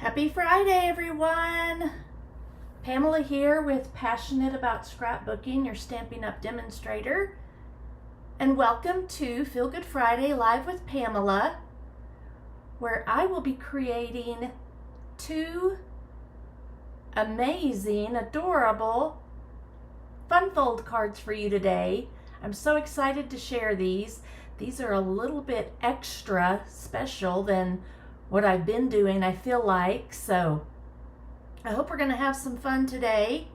Happy Friday, everyone! Pamela here with Passionate About Scrapbooking, your Stampin' Up demonstrator. And welcome to Feel Good Friday Live with Pamela, where I will be creating two amazing, adorable fun fold cards for you today. I'm so excited to share these. These are a little bit extra special than what I've been doing, I feel like. So I hope we're going to have some fun today.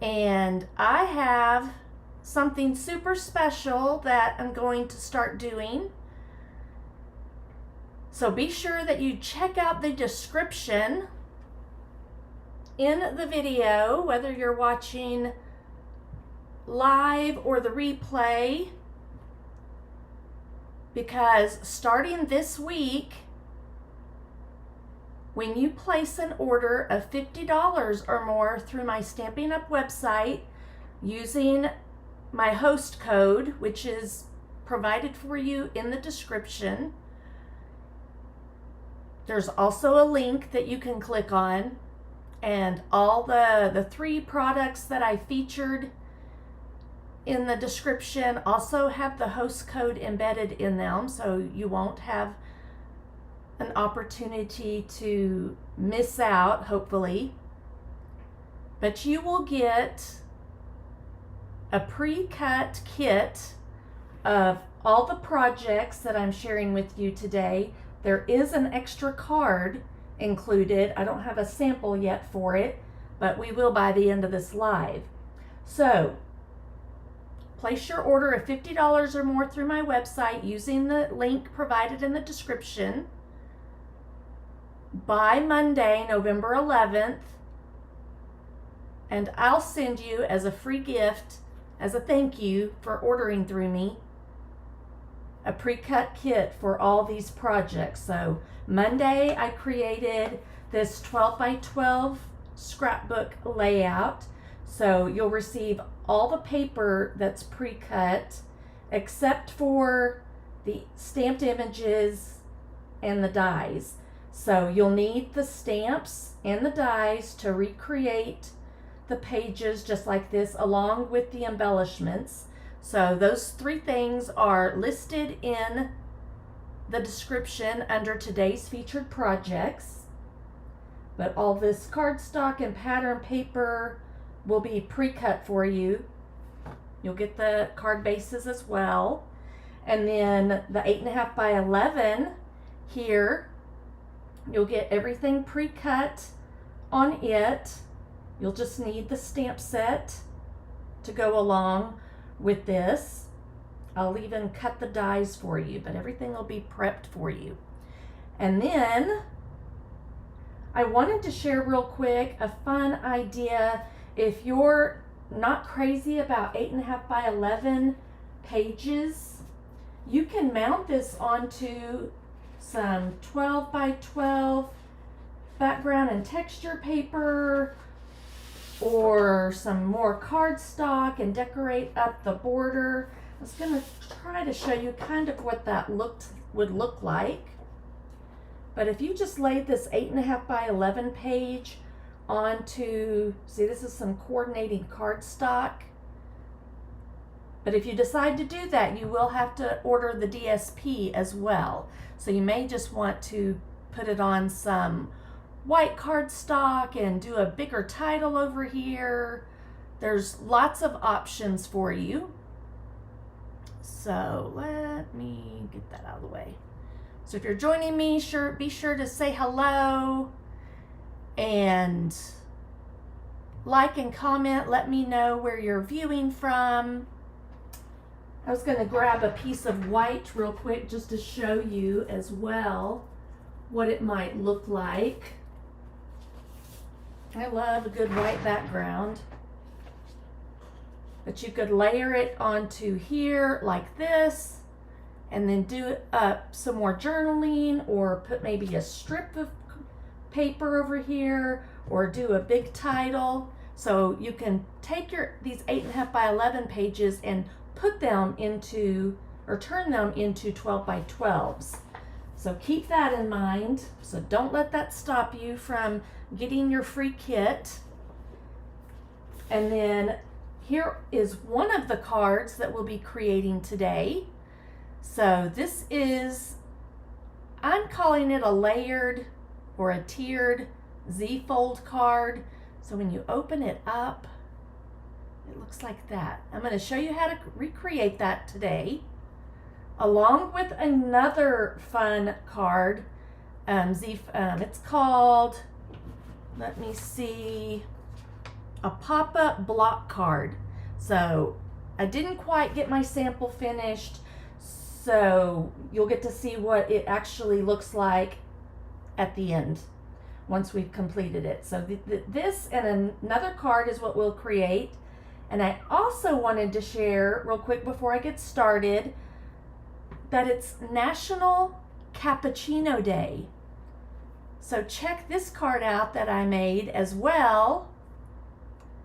And I have something super special that I'm going to start doing. So be sure that you check out the description in the video, whether you're watching live or the replay, because starting this week, when you place an order of $50 or more through my Stampin' Up website using my host code, which is provided for you in the description, there's also a link that you can click on, and all the three products that I featured in the description also have the host code embedded in them, so you won't have an opportunity to miss out, hopefully. But you will get a pre-cut kit of all the projects that I'm sharing with you today. There is an extra card included. I don't have a sample yet for it, but we will by the end of this live. So place your order of $50 or more through my website using the link provided in the description by Monday, November 11th, and I'll send you as a free gift, as a thank you for ordering through me, a pre-cut kit for all these projects. So Monday I created this 12 by 12 scrapbook layout. So you'll receive all the paper that's pre-cut except for the stamped images and the dies. So you'll need the stamps and the dies to recreate the pages just like this, along with the embellishments. So those three things are listed in the description under today's featured projects. But all this cardstock and pattern paper will be pre-cut for you. You'll get the card bases as well. And then the 8.5 by 11 here, you'll get everything pre-cut on it. You'll just need the stamp set to go along with this. I'll even cut the dies for you, but everything will be prepped for you. And then I wanted to share real quick a fun idea. If you're not crazy about 8.5 by 11 pages, you can mount this onto some 12 by 12 background and texture paper, or some more cardstock, and decorate up the border. I was going to try to show you kind of what that would look like. But if you just laid this 8.5 by 11 page onto, see, this is some coordinating cardstock. But if you decide to do that, you will have to order the DSP as well. So you may just want to put it on some white cardstock and do a bigger title over here. There's lots of options for you. So let me get that out of the way. So if you're joining me, be sure to say hello and like and comment. Let me know where you're viewing from. I was going to grab a piece of white real quick just to show you as well what it might look like. I love a good white background. But you could layer it onto here like this, and then do up some more journaling, or put maybe a strip of paper over here, or do a big title. So you can take these 8.5 by 11 pages and put them into, or turn them into 12 by 12s. So keep that in mind. So don't let that stop you from getting your free kit. And then here is one of the cards that we'll be creating today. So this is, I'm calling it a layered or a tiered Z-fold card. So when you open it up, it looks like that. I'm going to show you how to recreate that today, along with another fun card. It's called, let me see, a pop-up block card. So I didn't quite get my sample finished, so you'll get to see what it actually looks at the end once we've completed it. So this and another card is what we'll create. And I also wanted to share real quick before I get started that it's National Cappuccino Day. So check this card out that I made as well.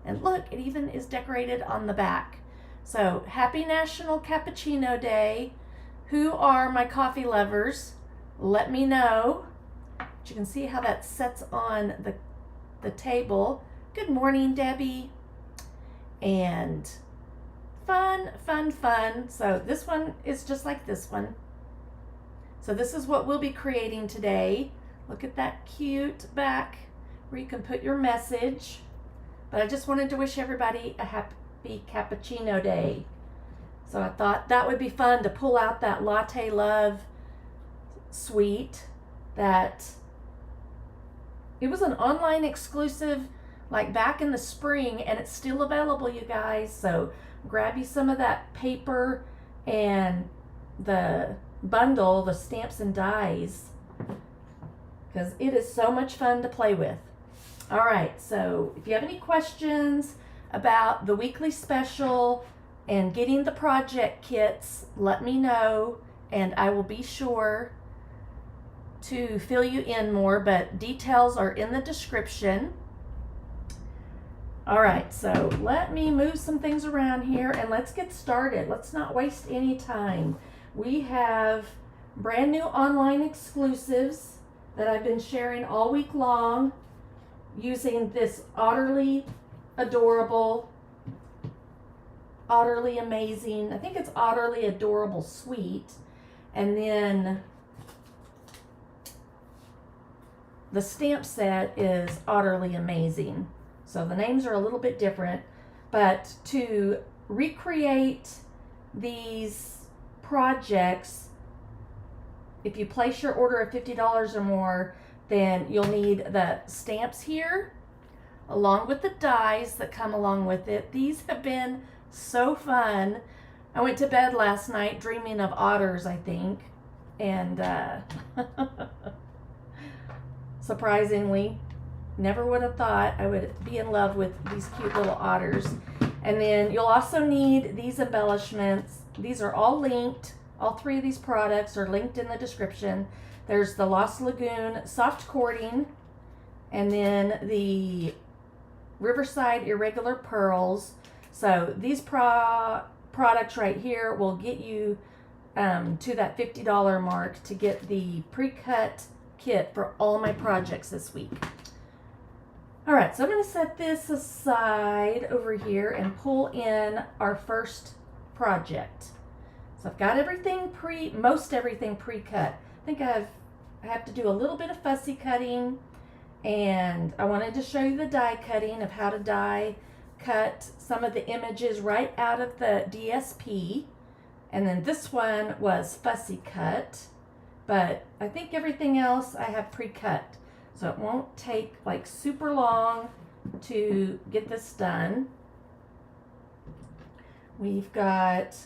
And look, it even is decorated on the back. So happy National Cappuccino Day. Who are my coffee lovers? Let me know. But you can see how that sets on the table. Good morning, Debbie. And fun, fun, fun. So this one is just like this one. So this is what we'll be creating today. Look at that cute back where you can put your message. But I just wanted to wish everybody a happy cappuccino day. So I thought that would be fun to pull out that Latte Love suite that it was an online exclusive like back in the spring, and it's still available, you guys. So grab you some of that paper and the bundle, the stamps and dies, because it is so much fun to play with. All right, so if you have any questions about the weekly special and getting the project kits, let me know, and I will be sure to fill you in more, but details are in the description. All right, so let me move some things around here and let's get started. Let's not waste any time. We have brand new online exclusives that I've been sharing all week long using this Otterly Adorable, Otterly Amazing, I think it's Otterly Adorable Suite. And then the stamp set is Otterly Amazing. So the names are a little bit different, but to recreate these projects, if you place your order of $50 or more, then you'll need the stamps here, along with the dies that come along with it. These have been so fun. I went to bed last night dreaming of otters, I think, and surprisingly, never would have thought I would be in love with these cute little otters. And then you'll also need these embellishments. These are all linked. All three of these products are linked in the description. There's the Lost Lagoon soft cording, and then the Riverside irregular pearls. So these products right here will get you to that $50 mark to get the pre-cut kit for all my projects this week. All right, so I'm going to set this aside over here and pull in our first project. So I've got everything most everything pre-cut. I think I have to do a little bit of fussy cutting, and I wanted to show you the die cutting of how to die cut some of the images right out of the DSP. And then this one was fussy cut, but I think everything else I have pre-cut. So it won't take like super long to get this done. We've got,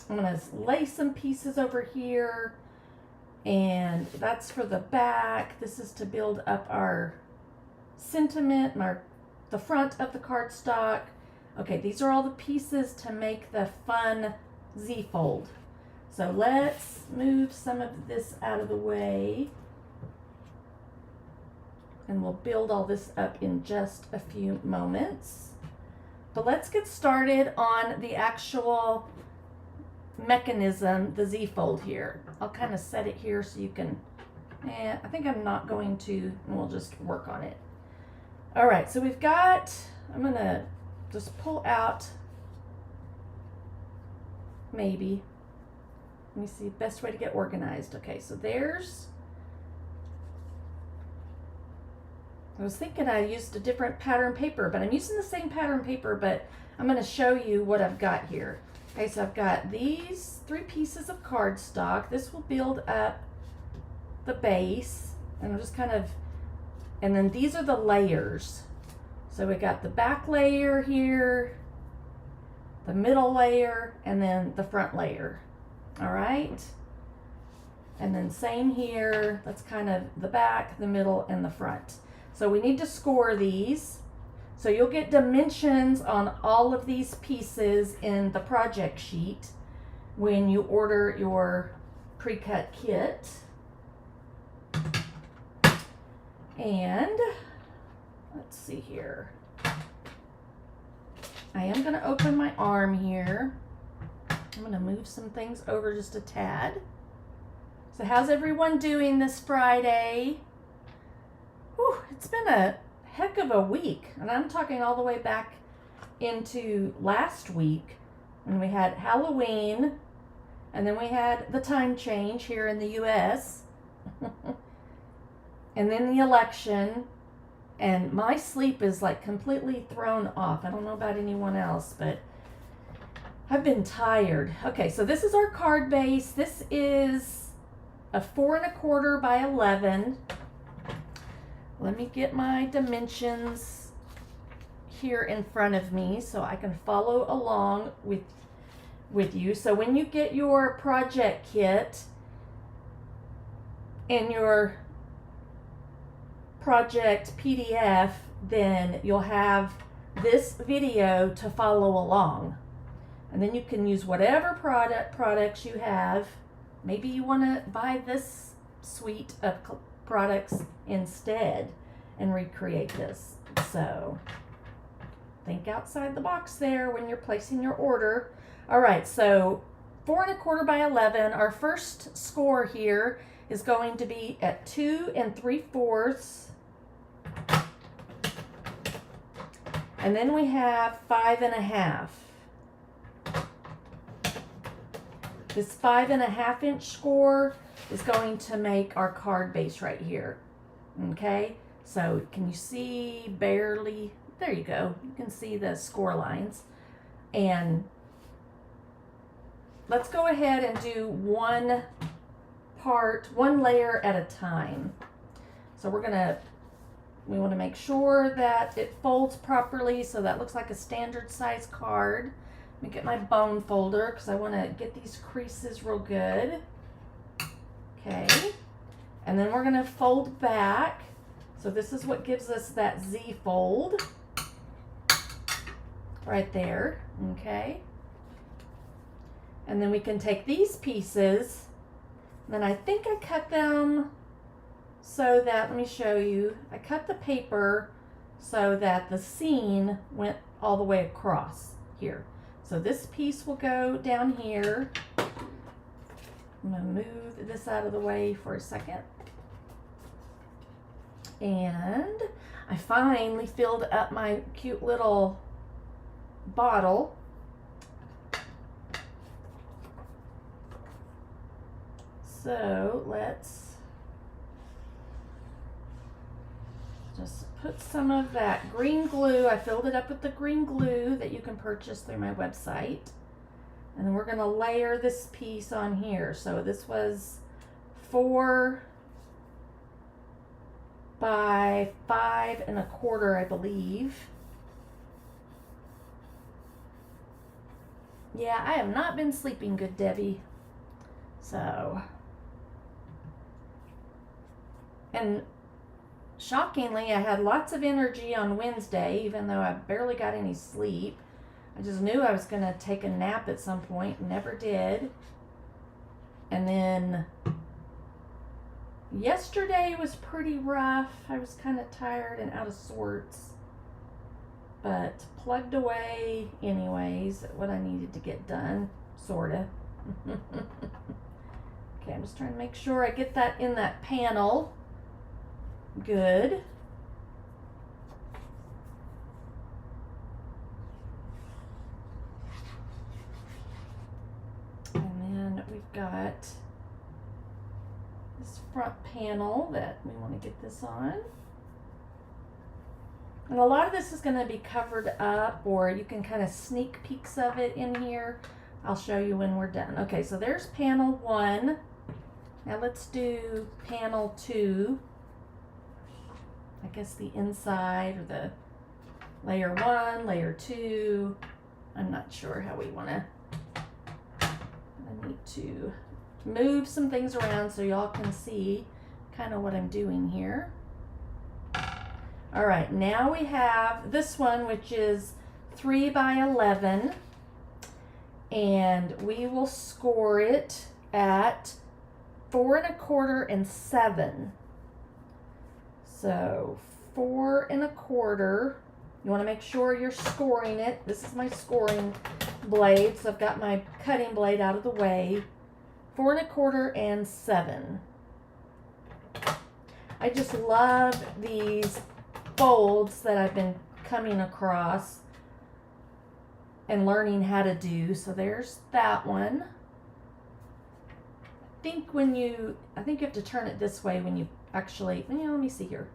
I'm going to lay some pieces over here, and that's for the back. This is to build up our sentiment, the front of the cardstock. Okay, these are all the pieces to make the fun Z-fold. So let's move some of this out of the way, and we'll build all this up in just a few moments. But let's get started on the actual mechanism, the Z-fold here. I'll kind of set it here so you can, I think I'm not going to, and we'll just work on it. All right, so we've got, I'm gonna just pull out, maybe, let me see, best way to get organized. Okay, so there's, I was thinking I used a different pattern paper, but I'm using the same pattern paper, but I'm gonna show you what I've got here. Okay, so I've got these 3 pieces of cardstock. This will build up the base, and I'm just kind of, and then these are the layers. So we got the back layer here, the middle layer, and then the front layer. All right. And then same here, that's kind of the back, the middle, and the front. So we need to score these. So you'll get dimensions on all of these pieces in the project sheet when you order your pre-cut kit. And let's see here. I am going to open my arm here. I'm going to move some things over just a tad. So how's everyone doing this Friday? Whew, it's been a heck of a week, and I'm talking all the way back into last week when we had Halloween, and then we had the time change here in the US, and then the election, and my sleep is like completely thrown off. I don't know about anyone else, but I've been tired. Okay, so this is our card base. This is a 4 1/4 by 11. Let me get my dimensions here in front of me so I can follow along with you. So when you get your project kit and your project PDF, then you'll have this video to follow along. And then you can use whatever products you have. Maybe you want to buy this suite of products instead and recreate this. So think outside the box there when you're placing your order. All right, so 4 1/4 by 11. Our first score here is going to be at 2 3/4. And then we have 5 1/2. This 5 1/2 inch score is going to make our card base right here. Okay, so can you see barely? There you go. You can see the score lines. And let's go ahead and do one layer at a time. So we want to make sure that it folds properly so that looks like a standard size card. Let me get my bone folder because I want to get these creases real good. Okay, and then we're going to fold back. So this is what gives us that Z fold right there. Okay, and then we can take these pieces, and then I think I cut them so that, let me show you, I cut the paper so that the seam went all the way across here. So this piece will go down here. I'm going to move this out of the way for a second. And I finally filled up my cute little bottle. So let's just put some of that green glue. I filled it up with the green glue that you can purchase through my website. And then we're going to layer this piece on here. So this was 4 by 5 1/4, I believe. Yeah, I have not been sleeping good, Debbie. So, and shockingly, I had lots of energy on Wednesday, even though I barely got any sleep. I just knew I was going to take a nap at some point, never did. And then yesterday was pretty rough. I was kind of tired and out of sorts, but plugged away anyways at what I needed to get done, sorta. Okay, I'm just trying to make sure I get that in that panel. Good. And then we've got this front panel that we want to get this on. And a lot of this is going to be covered up, or you can kind of sneak peeks of it in here. I'll show you when we're done. Okay, so there's panel 1. Now let's do panel 2. I guess the inside, or the layer 1, layer 2. I'm not sure how we want to. I need to move some things around so y'all can see kind of what I'm doing here. All right, now we have this one, which is 3 by 11, and we will score it at 4 1/4 and 7. So 4 1/4. You want to make sure you're scoring it. This is my scoring blade, so I've got my cutting blade out of the way. 4 1/4 and 7. I just love these folds that I've been coming across and learning how to do. So there's that one. I think you have to turn it this way when you actually, let me see here.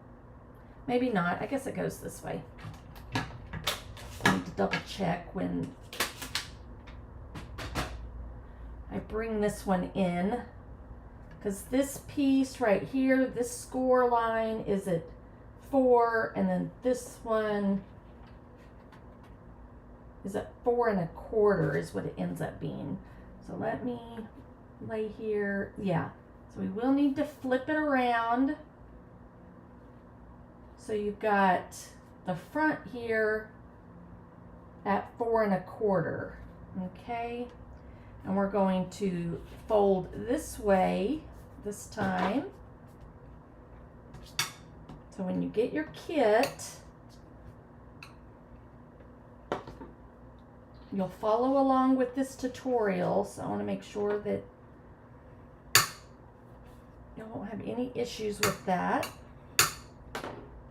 Maybe not. I guess it goes this way. I need to double check when I bring this one in, because this piece right here, this score line is at 4, and then this one is at 4 1/4 is what it ends up being. So let me lay here. Yeah, so we will need to flip it around. So you've got the front here at 4 1/4. Okay, and we're going to fold this way this time. So when you get your kit, you'll follow along with this tutorial. So I want to make sure that you won't have any issues with that.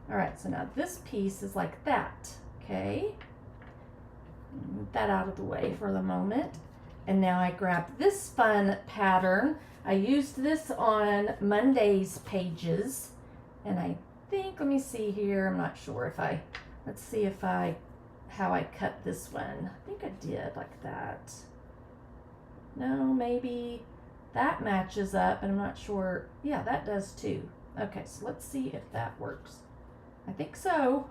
All right, so now this piece is like that, okay? Move that out of the way for the moment. And now I grab this fun pattern. I used this on Monday's pages, and I think, let me see here, I'm not sure let's see how I cut this one. I think I did like that. No, maybe that matches up, and I'm not sure. Yeah, that does too. Okay, so let's see if that works. I think so.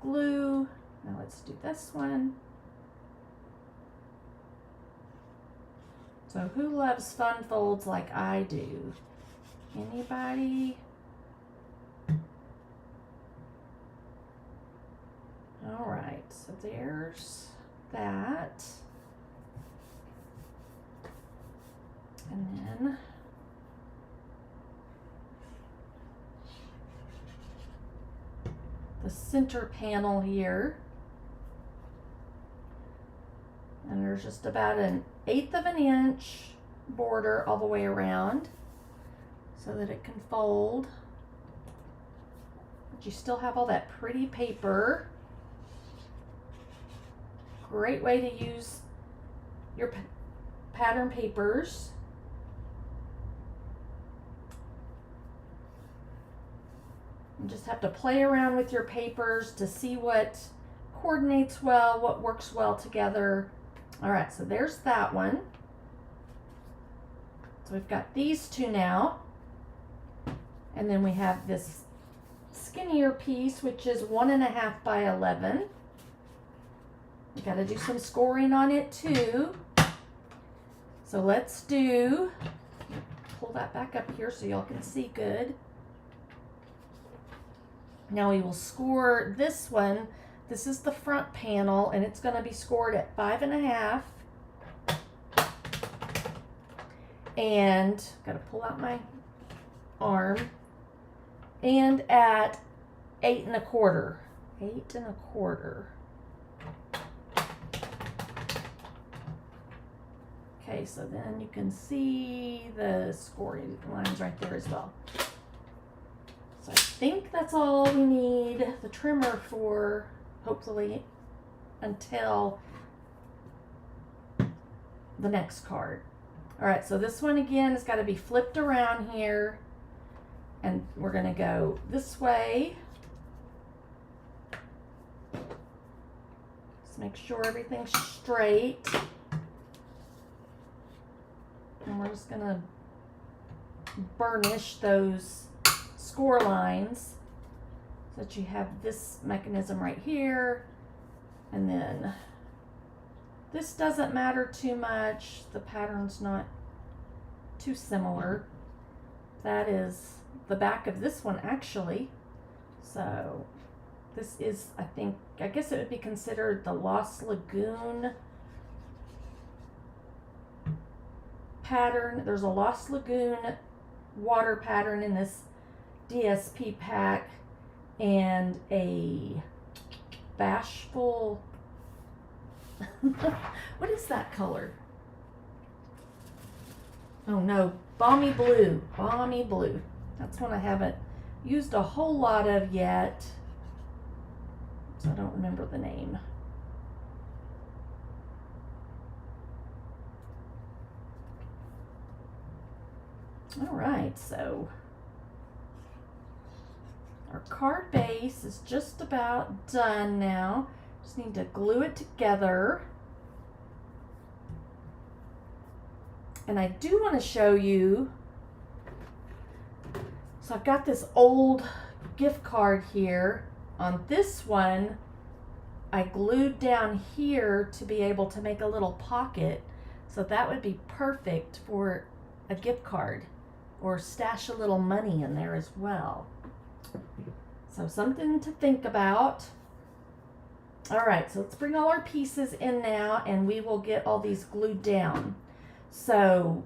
Glue. Now let's do this one. So who loves fun folds like I do? Anybody? All right, so there's that. And then the center panel here. And there's just about 1/8 of an inch border all the way around so that it can fold. But you still have all that pretty paper. Great way to use your pattern papers. You just have to play around with your papers to see what coordinates well, what works well together. All right, so there's that one. So we've got these two now. And then we have this skinnier piece, which is 1 1/2 by 11. You got to do some scoring on it too. So let's pull that back up here so y'all can see good. Now we will score this one. This is the front panel, and it's going to be scored at 5 1/2. And got to pull out my arm. And at 8 1/4. 8 1/4. Okay, so then you can see the scoring lines right there as well. So I think that's all we need the trimmer for, hopefully, until the next card. All right, so this one again has got to be flipped around here, and we're gonna go this way. Just make sure everything's straight. And we're just gonna burnish those score lines so that you have this mechanism right here, and then this doesn't matter too much. The pattern's not too similar. That is the back of this one actually. So this is, I guess it would be considered the Lost Lagoon pattern. There's a Lost Lagoon water pattern in this DSP pack, and a Bashful what is that color? Oh no, Balmy Blue. Balmy Blue. That's one I haven't used a whole lot of yet, so I don't remember the name. All right, so our card base is just about done now. Just need to glue it together. And I do want to show you, so I've got this old gift card here. On this one, I glued down here to be able to make a little pocket. So that would be perfect for a gift card, or stash a little money in there as well. So something to think about. All right, so let's bring all our pieces in now, and we will get all these glued down. So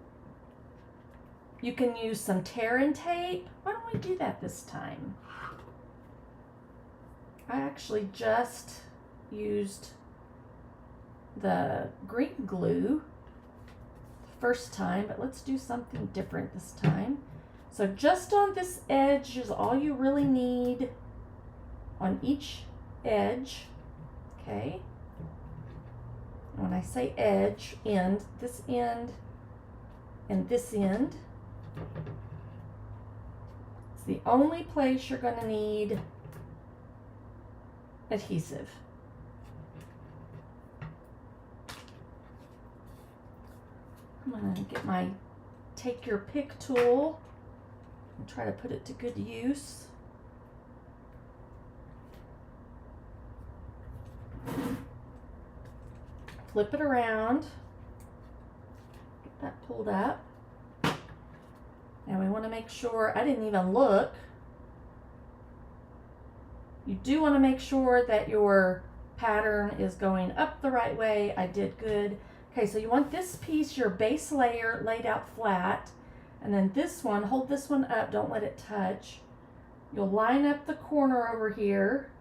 you can use some tear and tape. Why don't we do that this time? I actually just used the green glue the first time, but let's do something different this time. So just on this edge is all you really need, on each edge. Okay, when I say edge, end, this end and this end. It's the only place you're going to need adhesive. I'm going to get my take your pick tool and try to put it to good use. Flip it around, get that pulled up. Now we want to make sure, I didn't even look. You do want to make sure that your pattern is going up the right way. I did good. Okay, so you want this piece, your base layer, laid out flat. And then this one, hold this one up, don't let it touch. You'll line up the corner over here,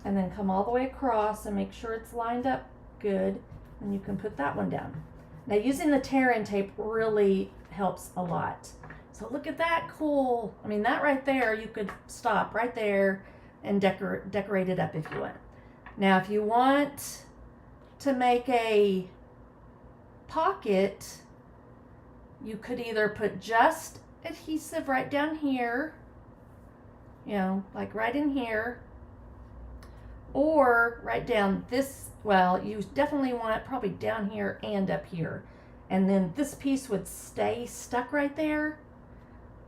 and then come all the way across and make sure it's lined up good, and you can put that one down. Now using the tear and tape really helps a lot. So look at that, cool. I mean, that right there, you could stop right there and decorate it up if you want. Now if you want to make a pocket, you could either put just adhesive right down here, you know, like right in here, or right down this, well, you definitely want it probably down here and up here. And then this piece would stay stuck right there,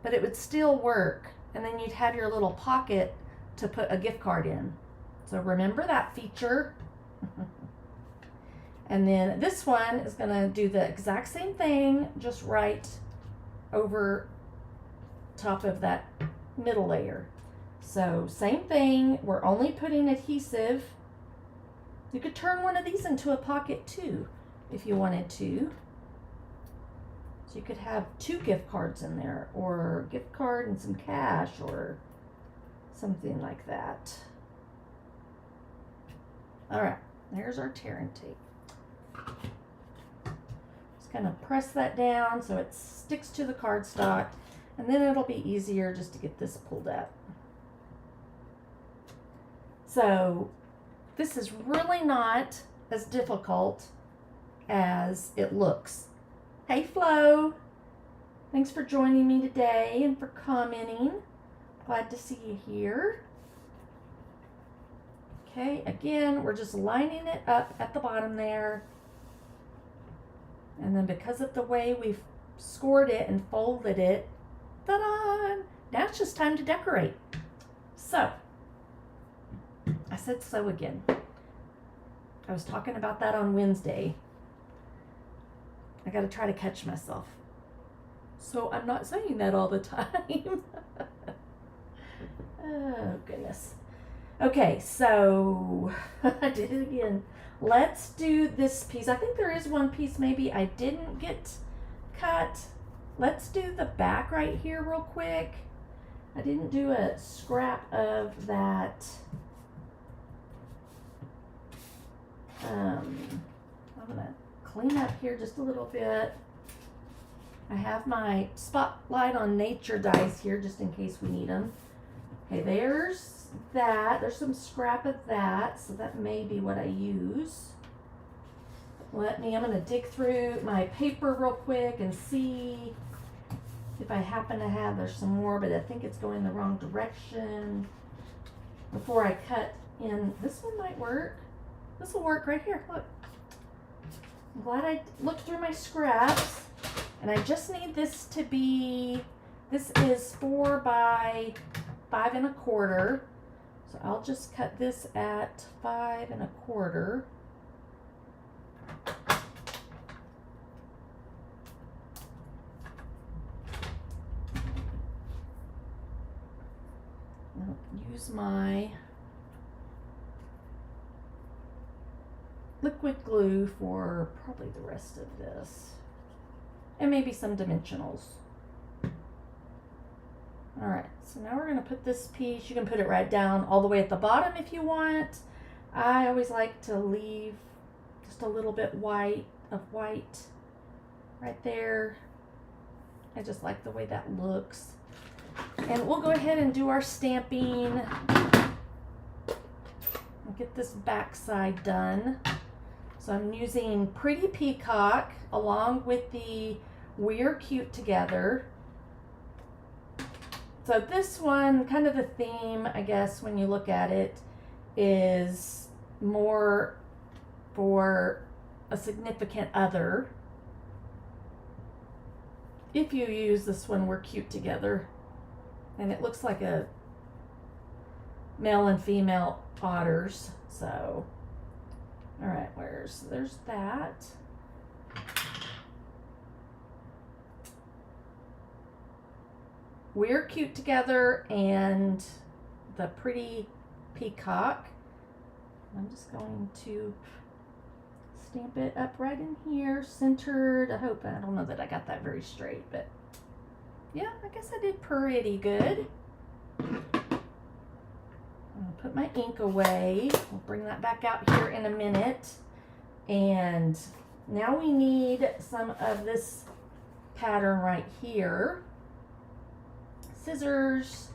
but it would still work. And then you'd have your little pocket to put a gift card in. So remember that feature. And then this one is gonna do the exact same thing, just right over top of that middle layer. So same thing, we're only putting adhesive. You could turn one of these into a pocket too, if you wanted to. So you could have 2 gift cards in there, or a gift card and some cash, or something like that. All right, there's our tear and tape. Just kind of press that down so it sticks to the cardstock, and then it'll be easier just to get this pulled up. So this is really not as difficult as it looks. Hey Flo, thanks for joining me today and for commenting. Glad to see you here. Okay, again, we're just lining it up at the bottom there. And then because of the way we've scored it and folded it, ta-da! Now it's just time to decorate. So, I said so again. I was talking about that on Wednesday. I gotta try to catch myself. So I'm not saying that all the time. Oh, goodness. Okay, so I did it again. Let's do this piece. I think there is one piece maybe I didn't get cut. Let's do the back right here real quick. I didn't do a scrap of that. I'm gonna clean up here just a little bit. I have my spotlight on nature dies here just in case we need them. Okay, there's that. There's some scrap of that, so that may be what I use. I'm gonna dig through my paper real quick and see if I happen to have, there's some more, but I think it's going the wrong direction before I cut in. This one might work. This will work right here, look. I'm glad I looked through my scraps, and I just need this to be, this is 4 by 5 1/4. So I'll just cut this at 5 1/4. I'll use my liquid glue for probably the rest of this. And maybe some dimensionals. All right, so now we're gonna put this piece, you can put it right down all the way at the bottom if you want. I always like to leave just a little bit white right there. I just like the way that looks. And we'll go ahead and do our stamping. I'll get this back side done. So I'm using Pretty Peacock along with the We're Cute Together. So this one, kind of the theme, I guess, when you look at it, is more for a significant other. If you use this one, We're Cute Together. And it looks like a male and female otters. So, all right, there's that. We're Cute Together and the Pretty Peacock. I'm just going to stamp it up right in here, centered. I don't know that I got that very straight, but yeah, I guess I did pretty good. I'll put my ink away. We'll bring that back out here in a minute. And now we need some of this pattern right here. Scissors,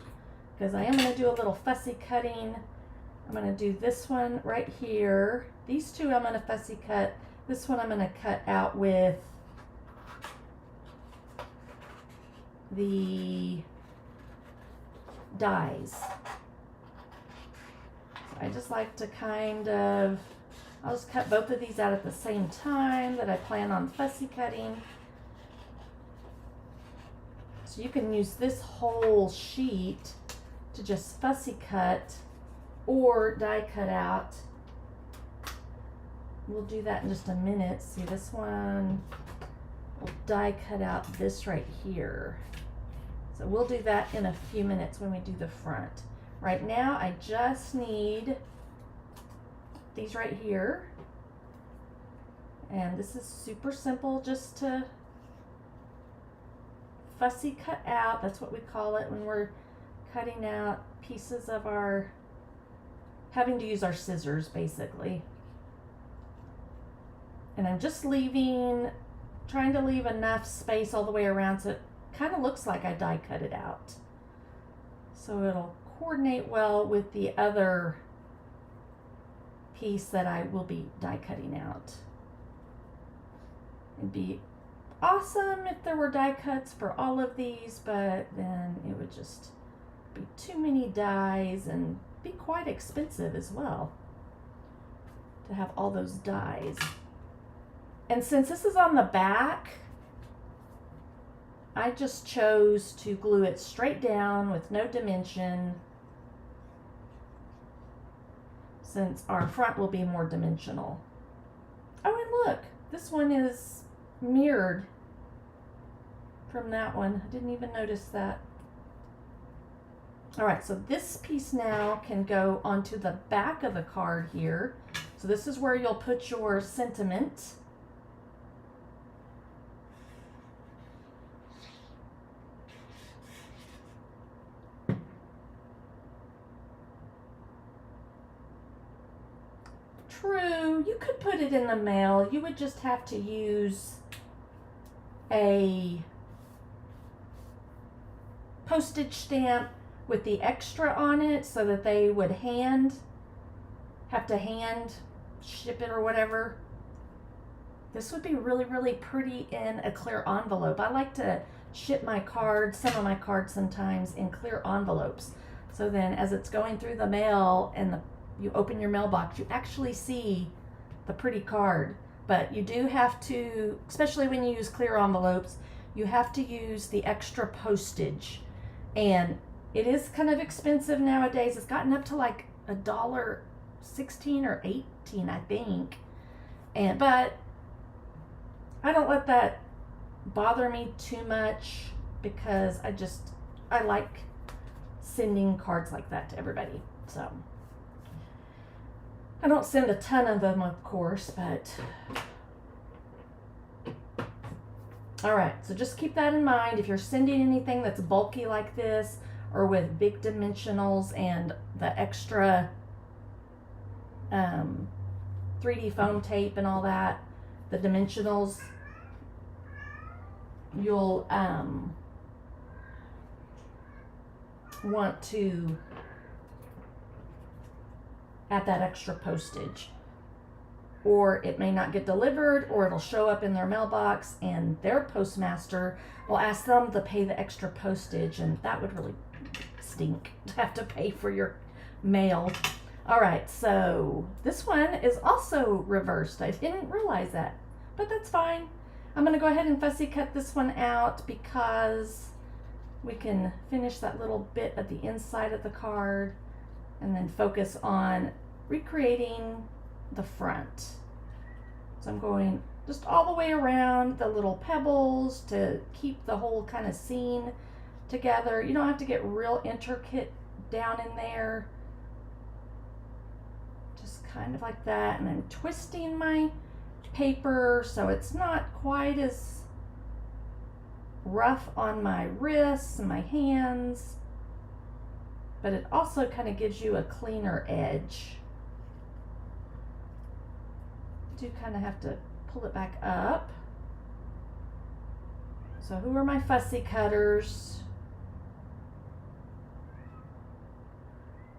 because I am going to do a little fussy cutting. I'm going to do this one right here. These two I'm going to fussy cut. This one I'm going to cut out with the dies. So I just like to I'll just cut both of these out at the same time that I plan on fussy cutting. So you can use this whole sheet to just fussy cut or die cut out. We'll do that in just a minute. See, this one, we'll die cut out this right here. So we'll do that in a few minutes when we do the front. Right now, I just need these right here. And this is super simple, just to fussy cut out. That's what we call it when we're cutting out pieces of having to use our scissors basically. And I'm just trying to leave enough space all the way around so it kind of looks like I die cut it out. So it'll coordinate well with the other piece that I will be die cutting out. It'd be awesome if there were die cuts for all of these, but then it would just be too many dies and be quite expensive as well to have all those dies. And since this is on the back, I just chose to glue it straight down with no dimension, since our front will be more dimensional. Oh, and look, this one is mirrored from that one. I didn't even notice that. All right, so this piece now can go onto the back of the card here. So this is where you'll put your sentiment. True, you could put it in the mail. You would just have to use a postage stamp with the extra on it so that they would have to hand ship it or whatever. This would be really, really pretty in a clear envelope. I like to ship my cards, some of my cards sometimes, in clear envelopes. So then as it's going through the mail and you open your mailbox, you actually see the pretty card. But you do have to, especially when you use clear envelopes, you have to use the extra postage. And it is kind of expensive nowadays. It's gotten up to like $1.16 or $1.18, I think. But I don't let that bother me too much because I like sending cards like that to everybody. So I don't send a ton of them, of course, but all right, so just keep that in mind. If you're sending anything that's bulky like this or with big dimensionals and the extra 3D foam tape and all that, the dimensionals, you'll want to add that extra postage, or it may not get delivered, or it'll show up in their mailbox and their postmaster will ask them to pay the extra postage, and that would really stink to have to pay for your mail. All right, so this one is also reversed. I didn't realize that, but that's fine. I'm going to go ahead and fussy cut this one out because we can finish that little bit at the inside of the card and then focus on recreating the front. So I'm going just all the way around the little pebbles to keep the whole kind of scene together. You don't have to get real intricate down in there. Just kind of like that. And I'm twisting my paper so it's not quite as rough on my wrists and my hands, but it also kind of gives you a cleaner edge. You do kind of have to pull it back up. So who are my fussy cutters?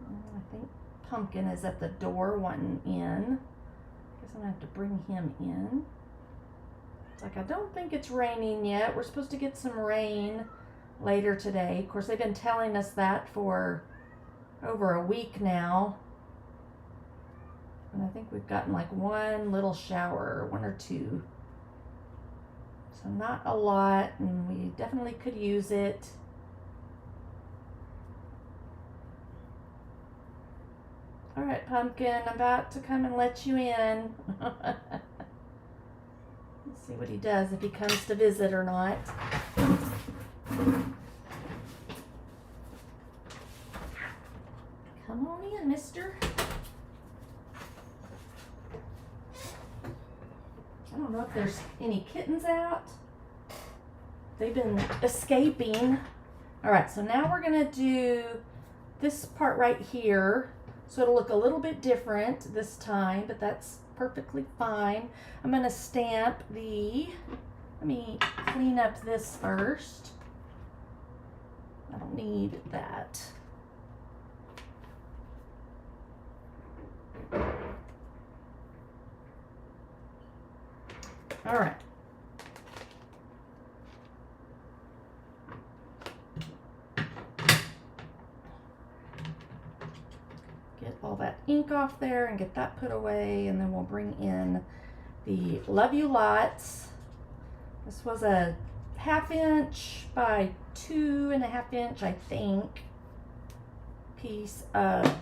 I think Pumpkin is at the door wanting in. Guess I'm gonna have to bring him in. It's like, I don't think it's raining yet. We're supposed to get some rain later today. Of course, they've been telling us that for over a week now. And I think we've gotten like one little shower, one or two. So not a lot, and we definitely could use it. All right, Pumpkin, I'm about to come and let you in. Let's see what he does, if he comes to visit or not. Come on in, mister. I don't know if there's any kittens out. They've been escaping. All right, so now we're gonna do this part right here. So it'll look a little bit different this time, but that's perfectly fine. I'm gonna stamp the, let me clean up this first. I don't need that. All right. Get all that ink off there and get that put away, and then we'll bring in the Love You Lots. This was a 1/2 inch by 2.5 inch, I think, piece of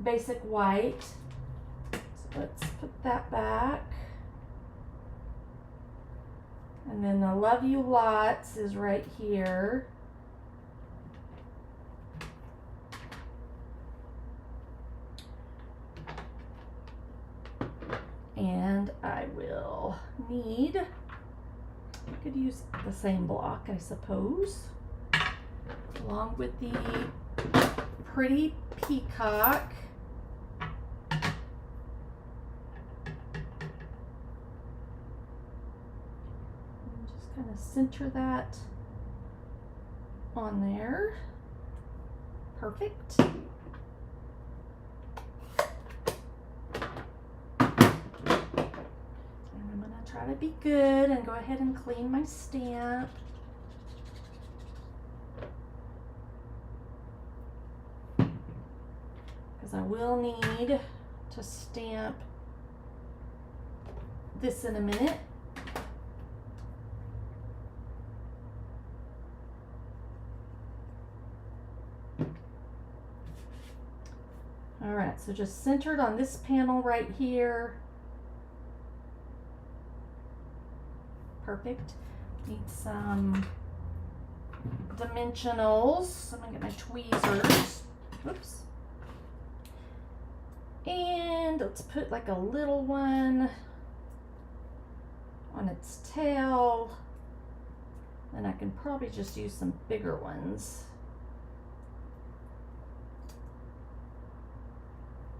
basic white. So let's put that back. And then the Love You Lots is right here. And I will need, I could use the same block, I suppose, along with the pretty peacock. And just kind of center that on there. Perfect. Try to be good and go ahead and clean my stamp. Because I will need to stamp this in a minute. All right, so just centered on this panel right here. Perfect. Need some dimensionals. I'm gonna get my tweezers. Oops. And let's put like a little one on its tail. And I can probably just use some bigger ones.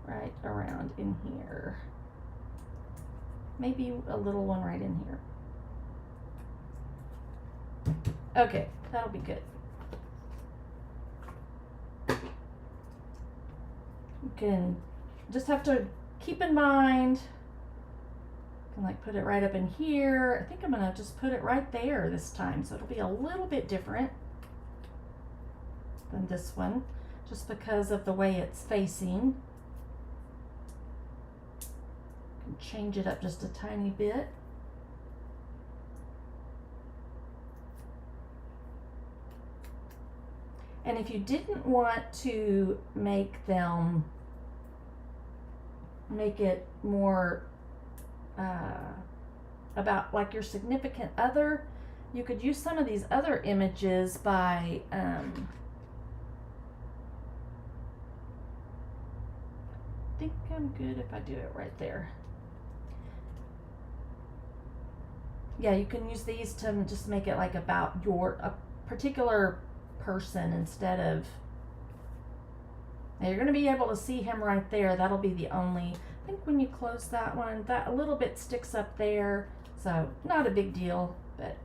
Right around in here. Maybe a little one right in here. Okay, that'll be good. You can just have to keep in mind, you can like put it right up in here. I think I'm gonna just put it right there this time, so it'll be a little bit different than this one, just because of the way it's facing. You can change it up just a tiny bit. And if you didn't want to make it more about like your significant other, you could use some of these other images by I think I'm good if I do it right there. Yeah, you can use these to just make it like about a particular person instead of, now you're going to be able to see him right there. That'll be the only, I think when you close that one, that a little bit sticks up there, so not a big deal, but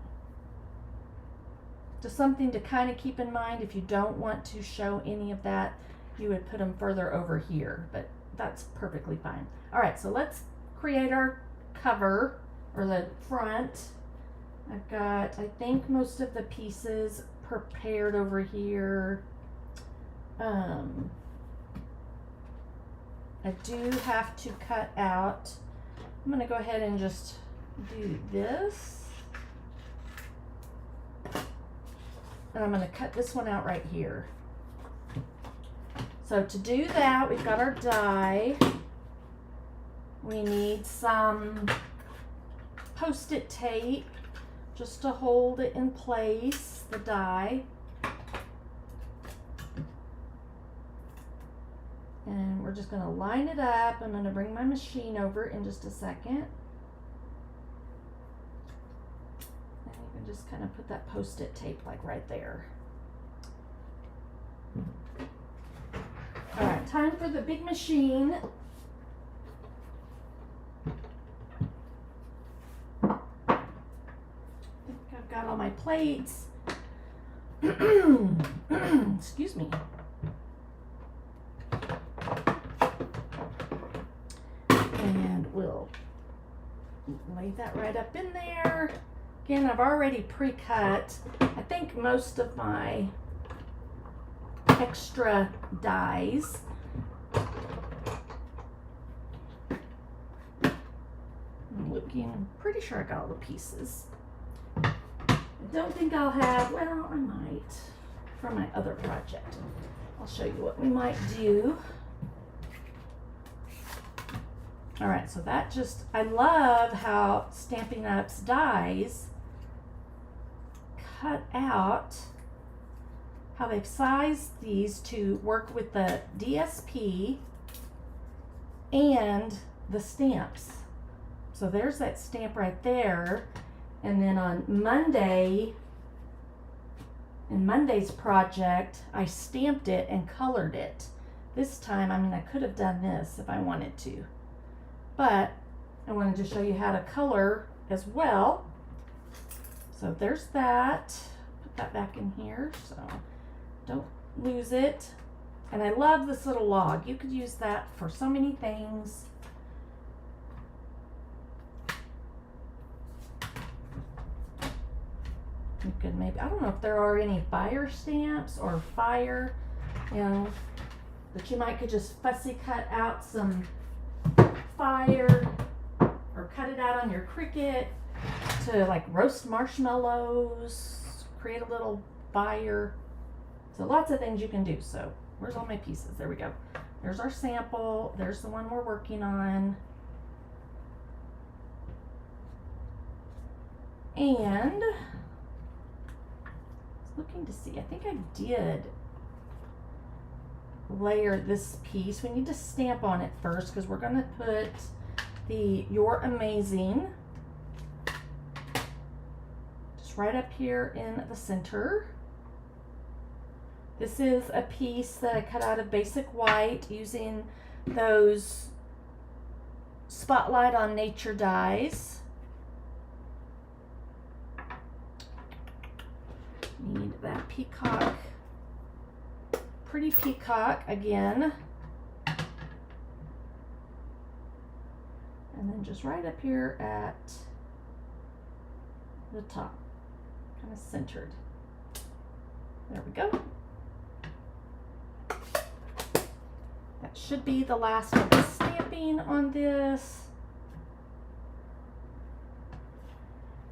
just something to kind of keep in mind. If you don't want to show any of that, you would put them further over here, but that's perfectly fine. All right, so let's create our cover, or the front. I've got, I think, most of the pieces prepared over here. I do have to cut out, I'm gonna go ahead and just do this. And I'm gonna cut this one out right here. So to do that, we've got our die. We need some Post-it tape just to hold it in place, the die. And we're just going to line it up. I'm going to bring my machine over in just a second. And you can just kind of put that Post-it tape like right there. All right, time for the big machine. I think I've got all my plates. Excuse me. And we'll lay that right up in there. Again, I've already pre-cut, I think, most of my extra dies. I'm looking, pretty sure I got all the pieces. I don't think I'll have, well, I might for my other project. I'll show you what we might do. All right, so that just, I love how Stampin' Up's dies cut out, how they've sized these to work with the DSP and the stamps. So there's that stamp right there. And then on Monday, in Monday's project, I stamped it and colored it. This time, I mean, I could have done this if I wanted to, but I wanted to show you how to color as well. So there's that. Put that back in here so don't lose it. And I love this little log. You could use that for so many things. You could maybe, I don't know if there are any fire stamps or fire, you know, but you might could just fussy cut out some fire or cut it out on your Cricut to like roast marshmallows, create a little fire. So lots of things you can do. So where's all my pieces? There we go. There's our sample. There's the one we're working on. And looking to see, I think I did layer this piece. We need to stamp on it first because we're going to put the You're Amazing just right up here in the center. This is a piece that I cut out of basic white using those Spotlight on Nature dies. Need that peacock, pretty peacock again. And then just right up here at the top, kind of centered. There we go. That should be the last of the stamping on this.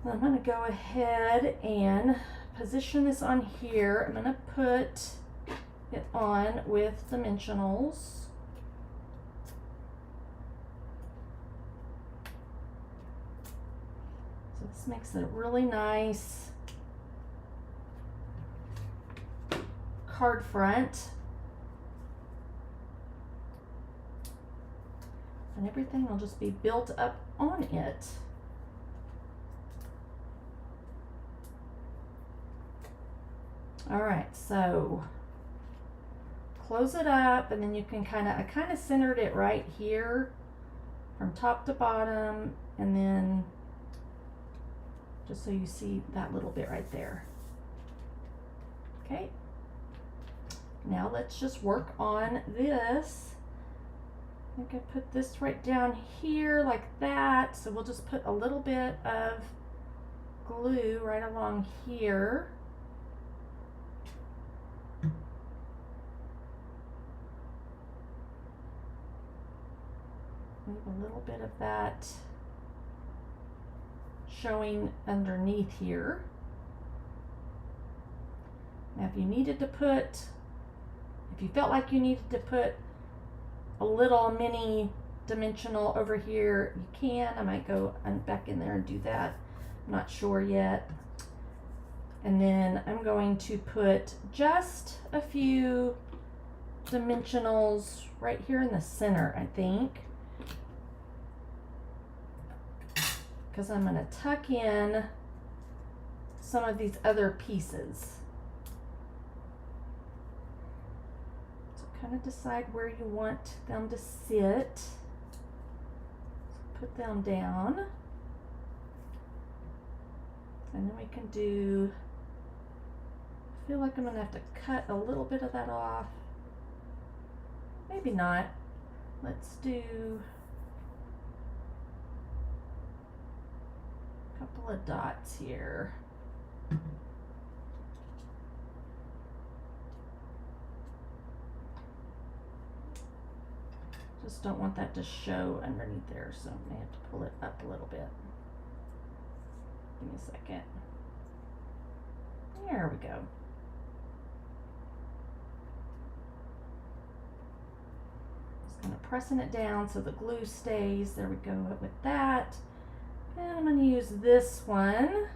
And I'm going to go ahead and position this on here. I'm going to put it on with dimensionals. So this makes it a really nice card front. And everything will just be built up on it. All right, so close it up, and then you can I kind of centered it right here from top to bottom, and then just so you see that little bit right there. Okay, now let's just work on this. I think I put this right down here like that, so we'll just put a little bit of glue right along here. Leave a little bit of that showing underneath here. Now if you needed to put, if you felt like you needed to put a little mini dimensional over here, you can. I might go back in there and do that. I'm not sure yet. And then I'm going to put just a few dimensionals right here in the center, I think. Because I'm going to tuck in some of these other pieces. So kind of decide where you want them to sit. So put them down. And then we can do, I feel like I'm going to have to cut a little bit of that off. Maybe not. Let's do a couple of dots here. Just don't want that to show underneath there, so I may have to pull it up a little bit. Give me a second. There we go. Just kind of pressing it down so the glue stays. There we go with that. And I'm going to use this one.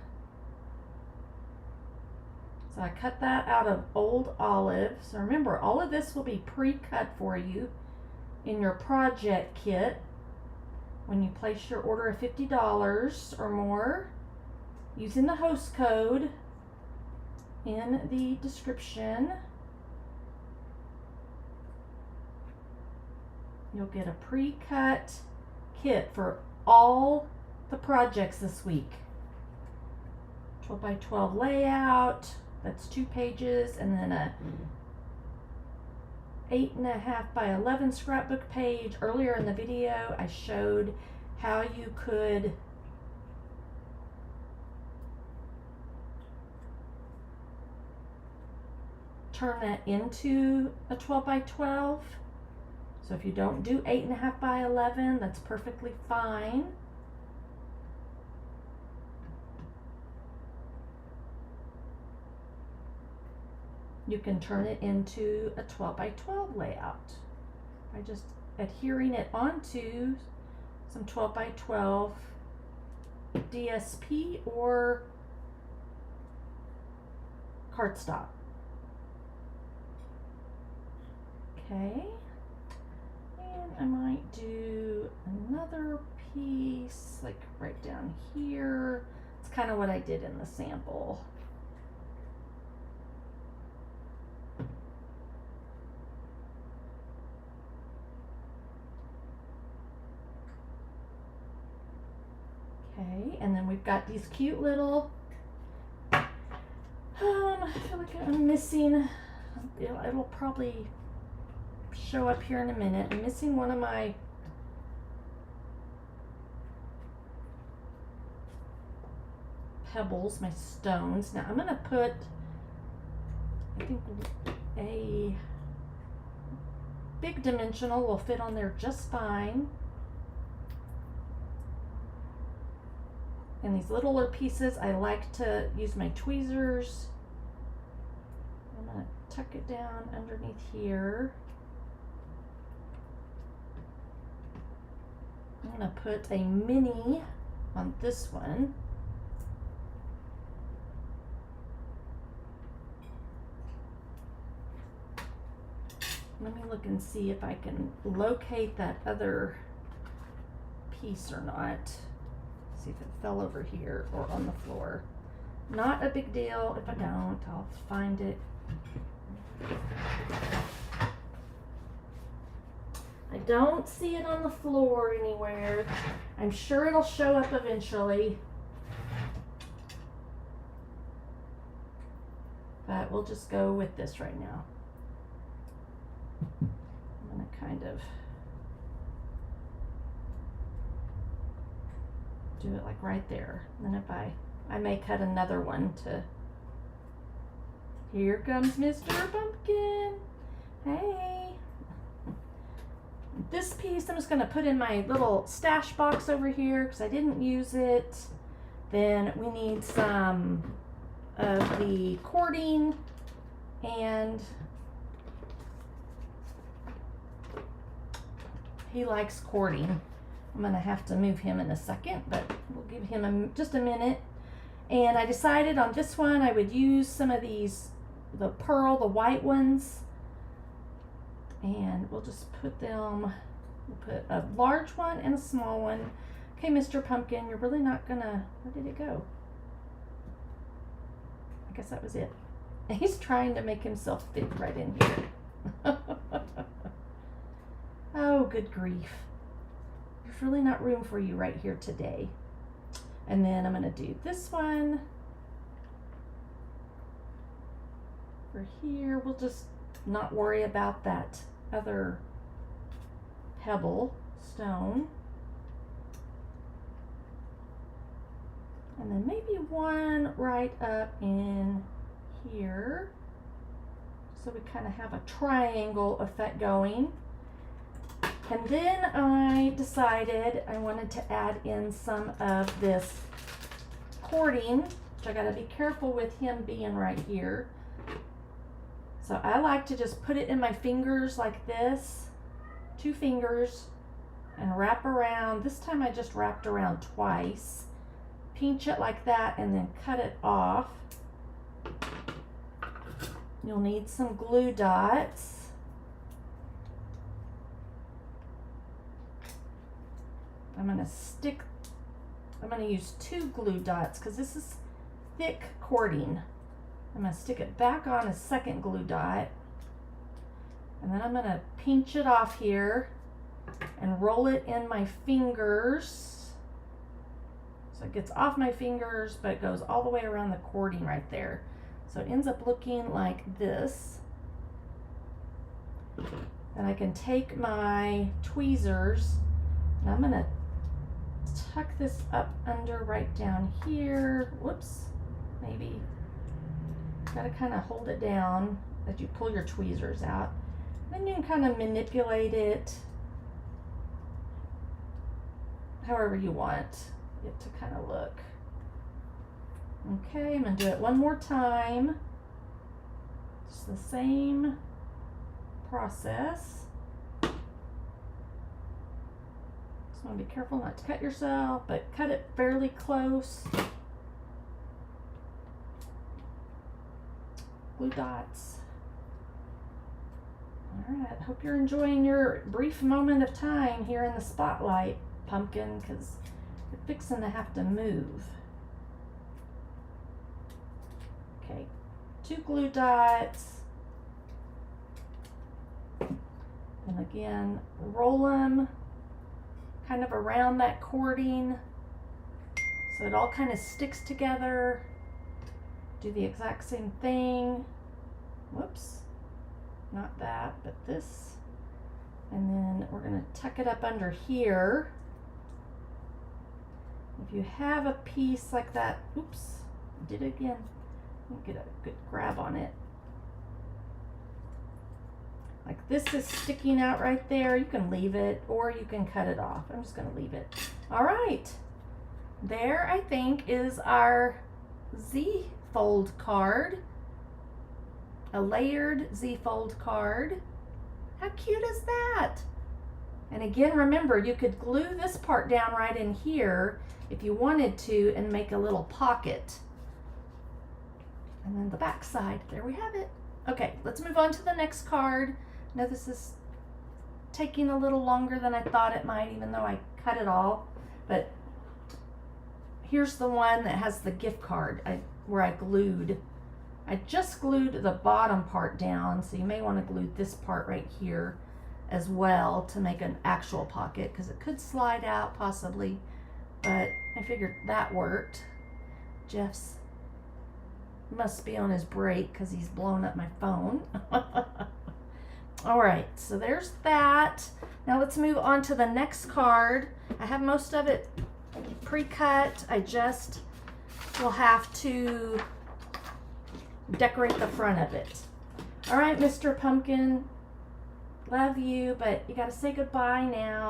So I cut that out of old olive. So remember, all of this will be pre-cut for you in your project kit when you place your order of $50 or more using the host code in the description. You'll get a pre-cut kit for all the projects this week. 12 by 12 layout, that's 2 pages, and then a 8.5 by 11 scrapbook page. Earlier in the video, I showed how you could turn that into a 12 by 12. So if you don't do 8.5 by 11, that's perfectly fine. You can turn it into a 12 by 12 layout by just adhering it onto some 12 by 12 DSP or cardstock. Okay, and I might do another piece like right down here. It's kind of what I did in the sample. Okay, and then we've got these cute little, I feel like I'm missing, it'll probably show up here in a minute. I'm missing one of my pebbles, my stones. Now I'm going to put, I think a big dimensional will fit on there just fine. And these littler pieces, I like to use my tweezers. I'm going to tuck it down underneath here. I'm going to put a mini on this one. Let me look and see if I can locate that other piece or not. See if it fell over here or on the floor. Not a big deal if I don't. I'll find it. I don't see it on the floor anywhere. I'm sure it'll show up eventually. But we'll just go with this right now. I'm going to kind of do it like right there. And then if I may cut another one to, here comes Mr. Pumpkin. Hey. This piece I'm just going to put in my little stash box over here because I didn't use it. Then we need some of the cording, and he likes cording. I'm going to have to move him in a second, but we'll give him just a minute. And I decided on this one I would use some of these, the pearl, the white ones. And we'll just put them, we'll put a large one and a small one. Okay, Mr. Pumpkin, you're really not gonna, where did it go? I guess that was it. He's trying to make himself fit right in here. good grief. There's really not room for you right here today. And then I'm going to do this one. For here, we'll just not worry about that other pebble stone. And then maybe one right up in here. So we kind of have a triangle effect going. And then I decided I wanted to add in some of this cording, which I gotta be careful with him being right here. So I like to just put it in my fingers like this, 2 fingers, and wrap around. This time I just wrapped around twice. Pinch it like that and then cut it off. You'll need some glue dots. I'm gonna use 2 glue dots because this is thick cording. I'm gonna stick it back on a second glue dot. And then I'm gonna pinch it off here and roll it in my fingers. So it gets off my fingers, but it goes all the way around the cording right there. So it ends up looking like this. Then I can take my tweezers and I'm gonna tuck this up under right down here. Whoops, maybe. Gotta kind of hold it down as you pull your tweezers out. Then you can kind of manipulate it however you want it to kind of look. Okay, I'm gonna do it one more time. It's the same process. Just want to be careful not to cut yourself, but cut it fairly close. Glue dots. All right, hope you're enjoying your brief moment of time here in the spotlight, Pumpkin, because you're fixing to have to move. Okay, 2 glue dots. And again, roll them kind of around that cording so it all kind of sticks together. Do the exact same thing. Whoops, not that, but this. And then we're going to tuck it up under here. If you have a piece like that, oops, I did it again. Get a good grab on it. Like this is sticking out right there. You can leave it or you can cut it off. I'm just going to leave it. All right. There, I think, is our Z-fold card. A layered Z-fold card. How cute is that? And again, remember, you could glue this part down right in here if you wanted to and make a little pocket. And then the back side, there we have it. Okay, let's move on to the next card. Now this is taking a little longer than I thought it might, even though I cut it all. But here's the one that has the gift card where I glued. I just glued the bottom part down, so you may want to glue this part right here as well to make an actual pocket, because it could slide out possibly, but I figured that worked. Jeff's must be on his break because he's blown up my phone. All right, so there's that. Now let's move on to the next card. I have most of it pre-cut. I just will have to decorate the front of it. All right, Mr. Pumpkin, love you, but you gotta say goodbye now.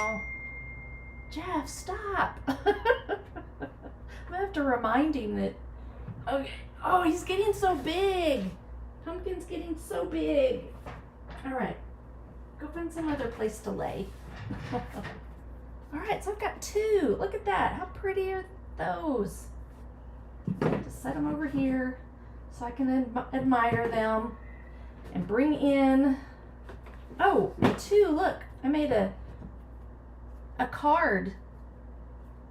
Jeff, stop. I have to remind him that, okay. Oh, he's getting so big. Pumpkin's getting so big. All right, go find some other place to lay. All right, so I've got 2. Look at that. How pretty are those? Just set them over here so I can admire them and bring in, oh, 2, look, I made a card.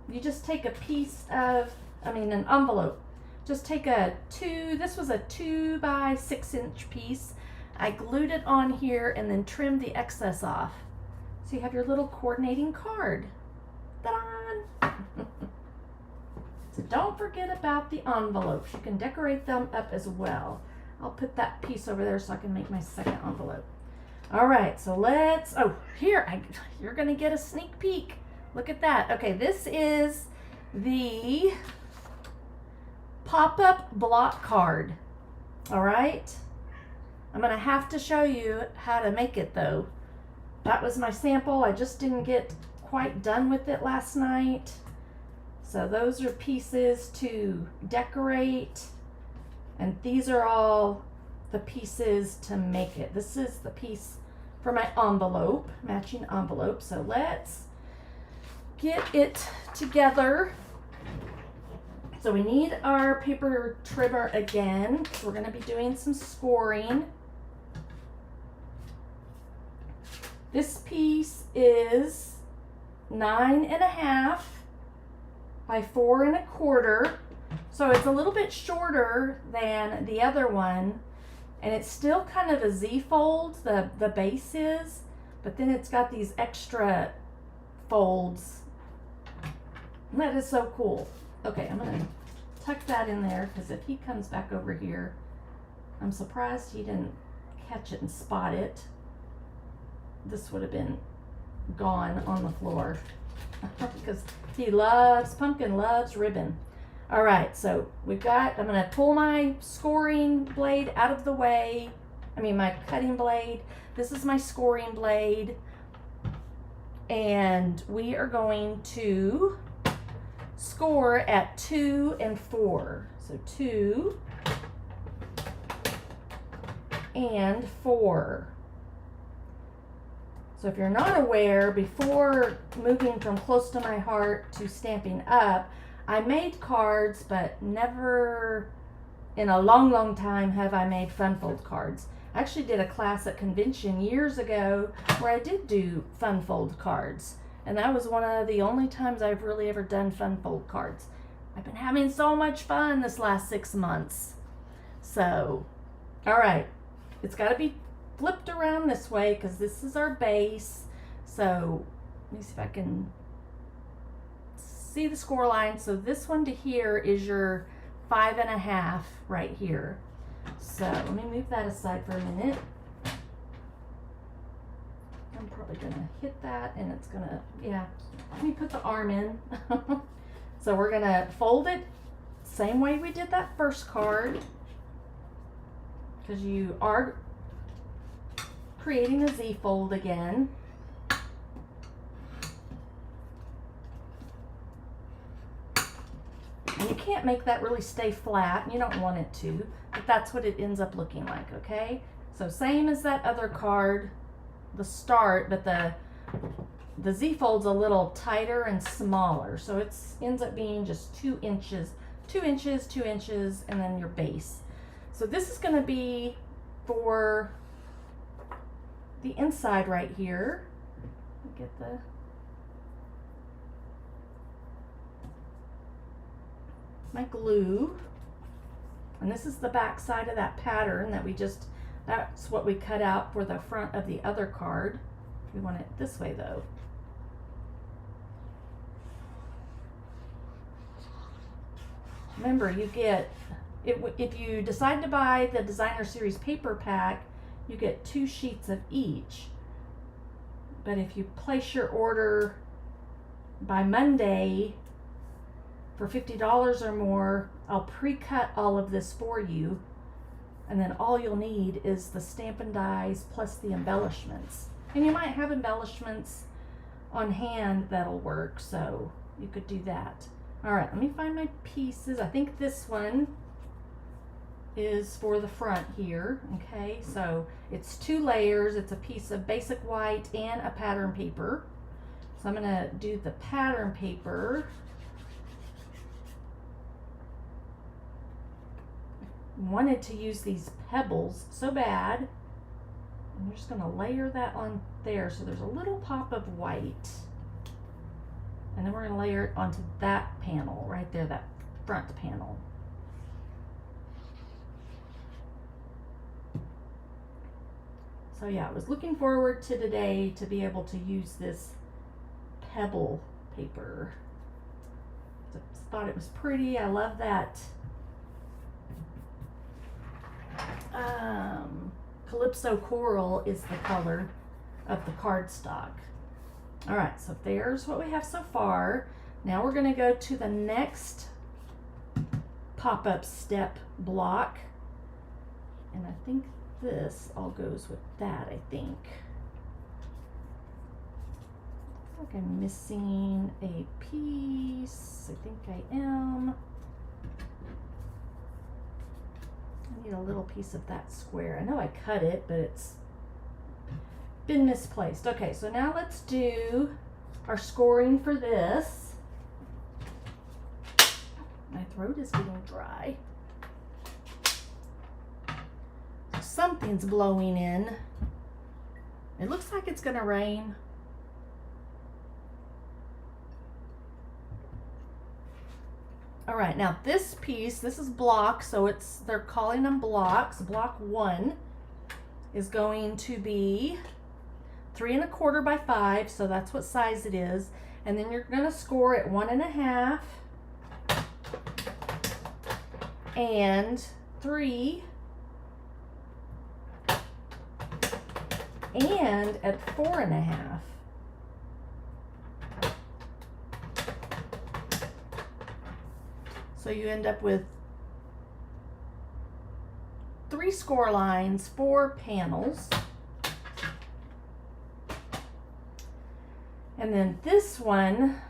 You just take a piece of, an envelope. Just take this was a 2 by 6 inch piece. I glued it on here and then trimmed the excess off. So you have your little coordinating card. Ta-da! So don't forget about the envelopes. You can decorate them up as well. I'll put that piece over there so I can make my second envelope. All right, so let's, you're gonna get a sneak peek. Look at that. Okay, this is the pop-up block card. All right, I'm gonna have to show you how to make it though. That was my sample. I just didn't get quite done with it last night. So those are pieces to decorate, and these are all the pieces to make it. This is the piece for my envelope, matching envelope. So let's get it together. So we need our paper trimmer again. We're gonna be doing some scoring. This piece is 9.5 by 4 1/4. So it's a little bit shorter than the other one, and it's still kind of a Z-fold, the base is, but then it's got these extra folds. That is so cool. Okay, I'm gonna tuck that in there because if he comes back over here, I'm surprised he didn't catch it and spot it. This would have been gone on the floor because Pumpkin loves ribbon. All right, so I'm gonna pull my scoring blade out of the way. My cutting blade. This is my scoring blade. And we are going to score at 2 and 4. So 2 and 4. So if you're not aware, before moving from Close to My Heart to Stampin' Up, I made cards, but never in a long, long time have I made fun fold cards. I actually did a class at convention years ago where I did do fun fold cards. And that was one of the only times I've really ever done fun fold cards. I've been having so much fun this last 6 months. So, all right, it's got to be flipped around this way because this is our base. So let me see if I can see the score line. So this one to here is your 5.5 right here. So let me move that aside for a minute. I'm probably gonna hit that and it's gonna, let me put the arm in. So we're gonna fold it same way we did that first card, because you are creating a Z fold again. And you can't make that really stay flat. You don't want it to, but that's what it ends up looking like, okay? So same as that other card, the start, but the Z fold's a little tighter and smaller. So it ends up being just 2 inches, 2 inches, 2 inches, and then your base. So this is gonna be for the inside right here. Get my glue, and this is the back side of that pattern that that's what we cut out for the front of the other card. We want it this way though. Remember, you get, if you decide to buy the Designer Series paper pack, you get 2 sheets of each. But if you place your order by Monday for $50 or more, I'll pre-cut all of this for you, and then all you'll need is the Stampin' Dies plus the embellishments. And you might have embellishments on hand that'll work, so you could do that. All right, let me find my pieces. I think this one is for the front here. Okay, so it's 2 layers. It's a piece of basic white and a pattern paper. So I'm gonna do the pattern paper. Wanted to use these pebbles so bad. I'm just gonna layer that on there so there's a little pop of white. And then we're gonna layer it onto that panel right there, that front panel. So yeah, I was looking forward to today to be able to use this pebble paper. Just thought it was pretty. I love that Calypso Coral is the color of the cardstock. All right, so there's what we have so far. Now we're going to go to the next pop-up step block, and I think this all goes with that. I think looks like I'm missing a piece. I think I am. I need a little piece of that square. I know I cut it, but it's been misplaced. Okay, so now let's do our scoring for this. My throat is getting dry. Something's blowing in. It looks like it's gonna rain. All right, now this piece, this is block, so they're calling them blocks. Block 1 is going to be 3 1/4 by 5, so that's what size it is. And then you're gonna score at 1 1/2 and 3 and at 4 1/2. So you end up with 3 score lines, 4 panels. And then this one,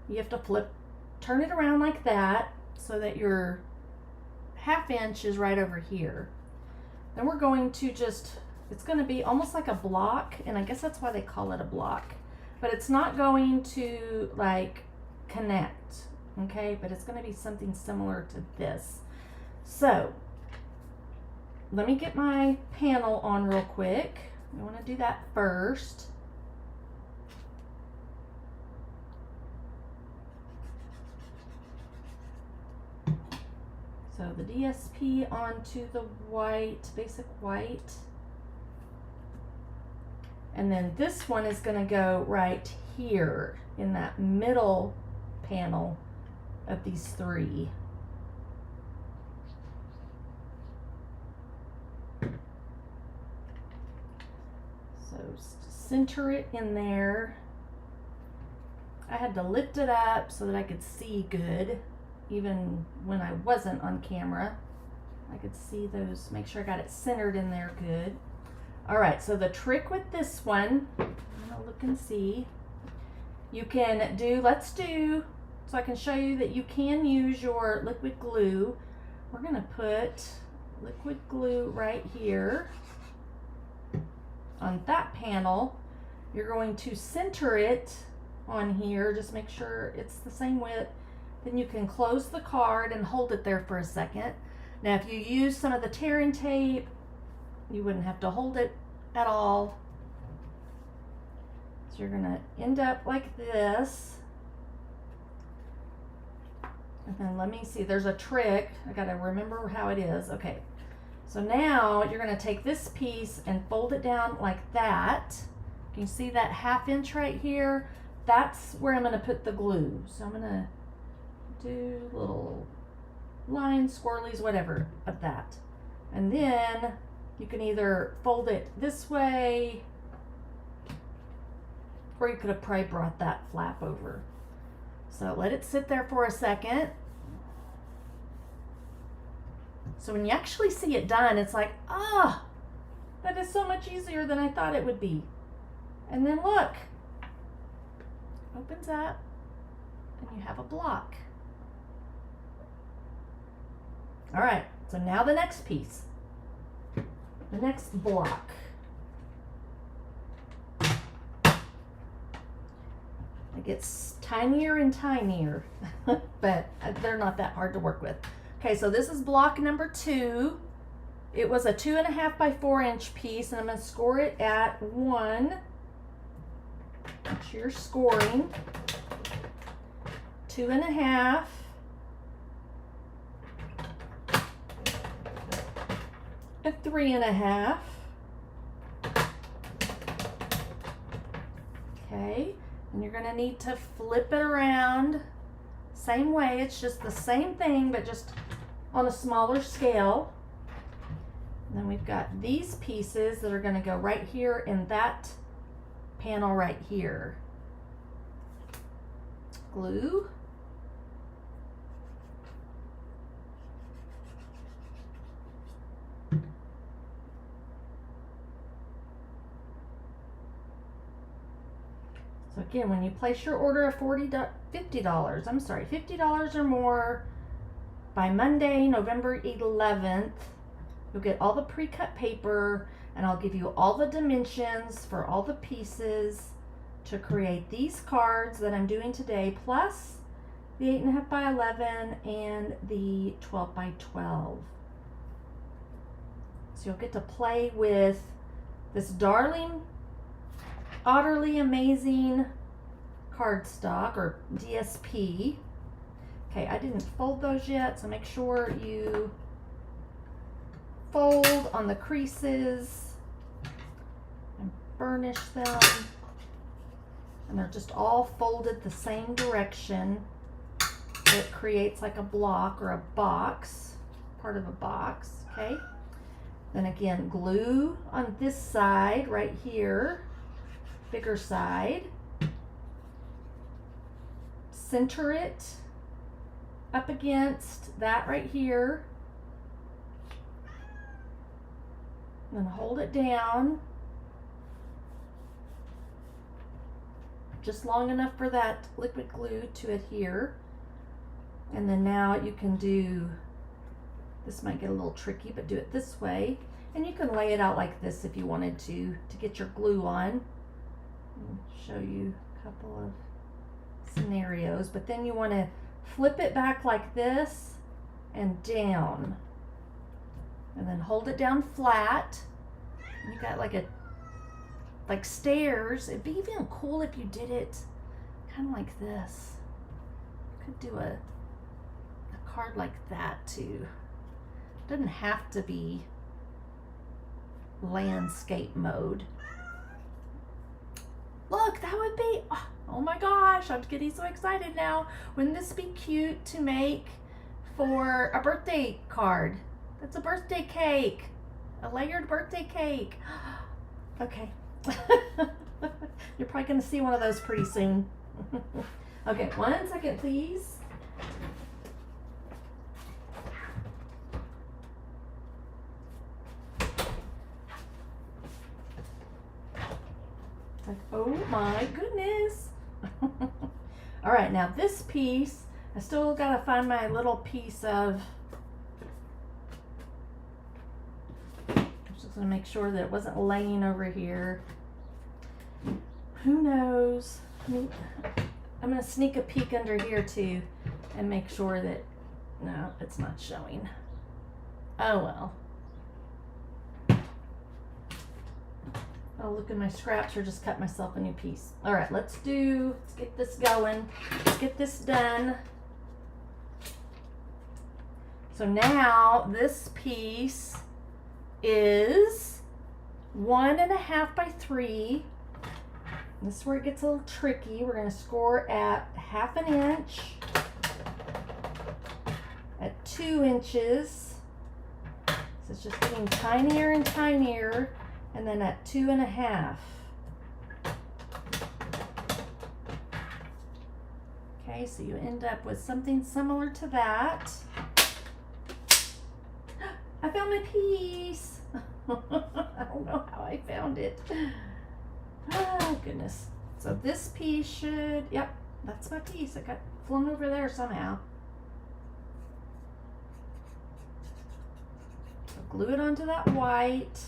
you have to turn it around like that so that your 1/2 inch is right over here. Then we're going to it's going to be almost like a block, and I guess that's why they call it a block. But it's not going to like connect, okay? But it's going to be something similar to this. So let me get my panel on real quick. I want to do that first. So the DSP onto the white, basic white. And then this one is going to go right here in that middle panel of these 3. So center it in there. I had to lift it up so that I could see good. Even when I wasn't on camera, I could see those, make sure I got it centered in there good. All right, so the trick with this one, I'm gonna look and see. You can do, so I can show you that you can use your liquid glue. We're gonna put liquid glue right here on that panel. You're going to center it on here, just make sure it's the same width. Then you can close the card and hold it there for a second. Now, if you use some of the tearing tape, you wouldn't have to hold it at all. So you're gonna end up like this. And then let me see, there's a trick. I gotta remember how it is. Okay, so now you're gonna take this piece and fold it down like that. Can you see that 1/2 inch right here? That's where I'm gonna put the glue. So I'm gonna do little lines, swirlies, whatever of that. And then you can either fold it this way, or you could have probably brought that flap over. So let it sit there for a second. So when you actually see it done, it's like, ah, that is so much easier than I thought it would be. And then look, opens up and you have a block. All right, so now the next piece, the next block. It gets tinier and tinier, but they're not that hard to work with. Okay, so this is block number 2. It was a 2 1/2 by 4 inch piece, and I'm gonna score it at 1. That's your scoring. 2 1/2. A 3 1/2, Okay, and you're going to need to flip it around. Same way, it's just the same thing, but just on a smaller scale. And then we've got these pieces that are going to go right here in that panel right here. Glue. So again, when you place your order of $50 or more by Monday, November 11th, you'll get all the pre-cut paper, and I'll give you all the dimensions for all the pieces to create these cards that I'm doing today, plus the 8.5 by 11 and the 12 by 12. So you'll get to play with this darling Otterly Amazing cardstock, or DSP. Okay, I didn't fold those yet, so make sure you fold on the creases and burnish them. And they're just all folded the same direction. So it creates like a block or a box, part of a box, okay? Then again, glue on this side right here, bigger side. Center it up against that right here. And then hold it down just long enough for that liquid glue to adhere. And then now you can do, this might get a little tricky, but do it this way. And you can lay it out like this if you wanted to get your glue on. I'll show you a couple of scenarios, but then you want to flip it back like this and down, and then hold it down flat. You got like stairs. It'd be even cool if you did it kind of like this. You could do a card like that too. Doesn't have to be landscape mode. Look, that would be, oh my gosh, I'm getting so excited now. Wouldn't this be cute to make for a birthday card? That's a birthday cake, a layered birthday cake. Okay. You're probably going to see one of those pretty soon. Okay, 1 second, please. Like, oh my goodness. All right, now this piece, I still gotta find my little piece of, I'm just gonna make sure that it wasn't laying over here. Who knows? I'm gonna sneak a peek under here too and make sure that, no, it's not showing. Oh well. I'll look in my scraps or just cut myself a new piece. All right, let's get this going. Let's get this done. So now this piece is 1.5 by 3. This is where it gets a little tricky. We're going to score at 1/2 inch, at 2 inches. So it's just getting tinier and tinier. And then at 2.5. Okay, so you end up with something similar to that. I found my piece. I don't know how I found it. Oh, goodness. So this piece should, yep, that's my piece. It got flown over there somehow. So glue it onto that white.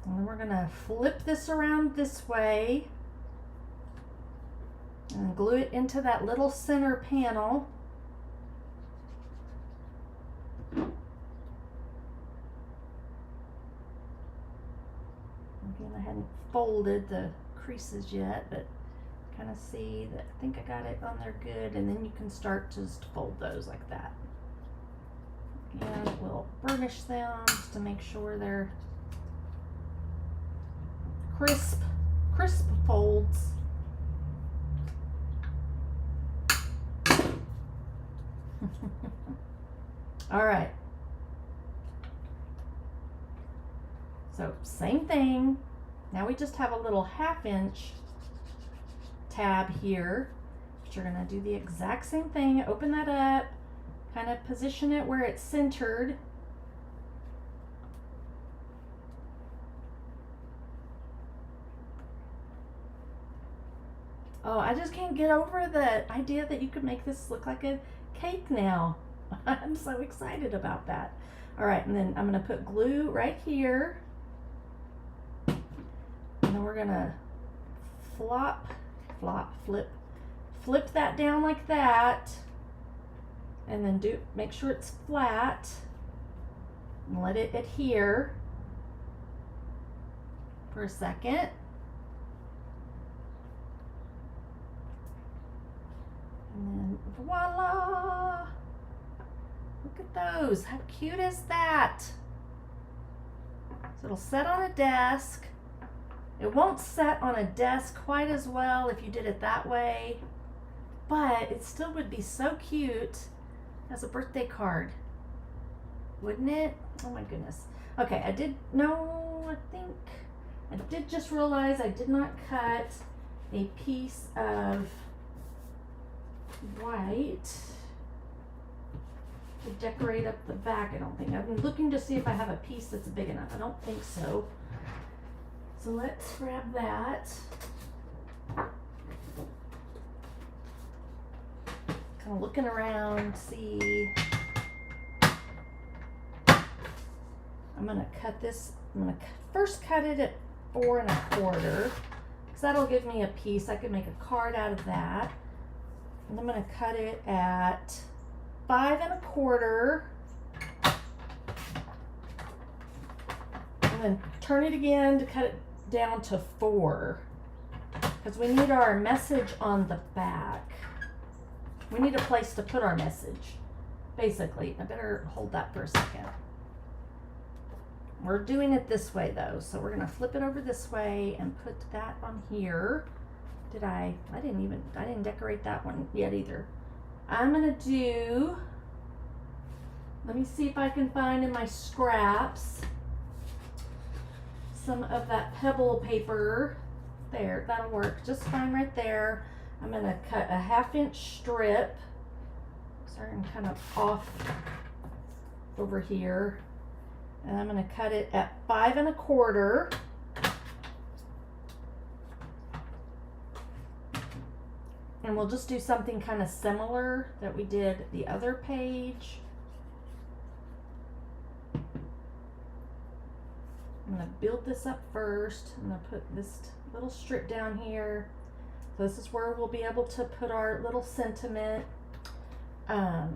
And then we're going to flip this around this way and glue it into that little center panel. Again, I hadn't folded the creases yet, but kind of see that I think I got it on there good, and then you can start to just fold those like that. And we'll burnish them just to make sure they're crisp folds. All right. So same thing. Now we just have a little 1/2 inch tab here. But you're gonna do the exact same thing. Open that up, kind of position it where it's centered. Oh, I just can't get over the idea that you could make this look like a cake now. I'm so excited about that. All right, and then I'm gonna put glue right here. And then we're gonna flip that down like that. And then make sure it's flat. And let it adhere for a second. And then voila! Look at those. How cute is that? So it'll set on a desk. It won't set on a desk quite as well if you did it that way, but it still would be so cute as a birthday card, wouldn't it? Oh my goodness. Okay, I think I did just realize I did not cut a piece of white to decorate up the back. I don't think. I've been looking to see if I have a piece that's big enough. I don't think so. So let's grab that. Kind of looking around, see. I'm gonna cut this. I'm gonna first cut it at 4 1/4, because that'll give me a piece. I could make a card out of that. And I'm gonna cut it at 5 1/4. And then turn it again to cut it down to 4, because we need our message on the back. We need a place to put our message, basically. I better hold that for a second. We're doing it this way though, so we're gonna flip it over this way and put that on here. I didn't decorate that one yet either. I'm gonna do, let me see if I can find in my scraps some of that pebble paper. There, that'll work just fine right there. I'm gonna cut a 1/2 inch strip, starting kind of off over here, and I'm gonna cut it at 5 1/4. And we'll just do something kind of similar that we did the other page. I'm gonna build this up first. I'm gonna put this little strip down here. So this is where we'll be able to put our little sentiment. I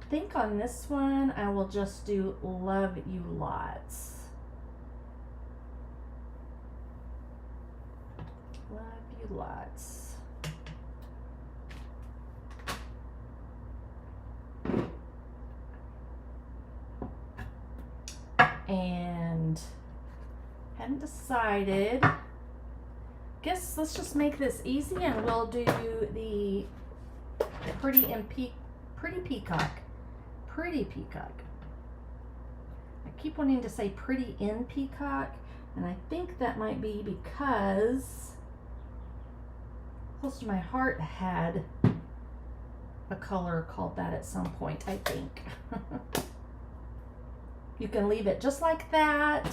think on this one, I will just do love you lots. Love you lots. And hadn't decided. Guess let's just make this easy and we'll do the pretty peacock. Pretty peacock. I keep wanting to say pretty in peacock, and I think that might be because Close to My Heart had a color called that at some point, I think. You can leave it just like that.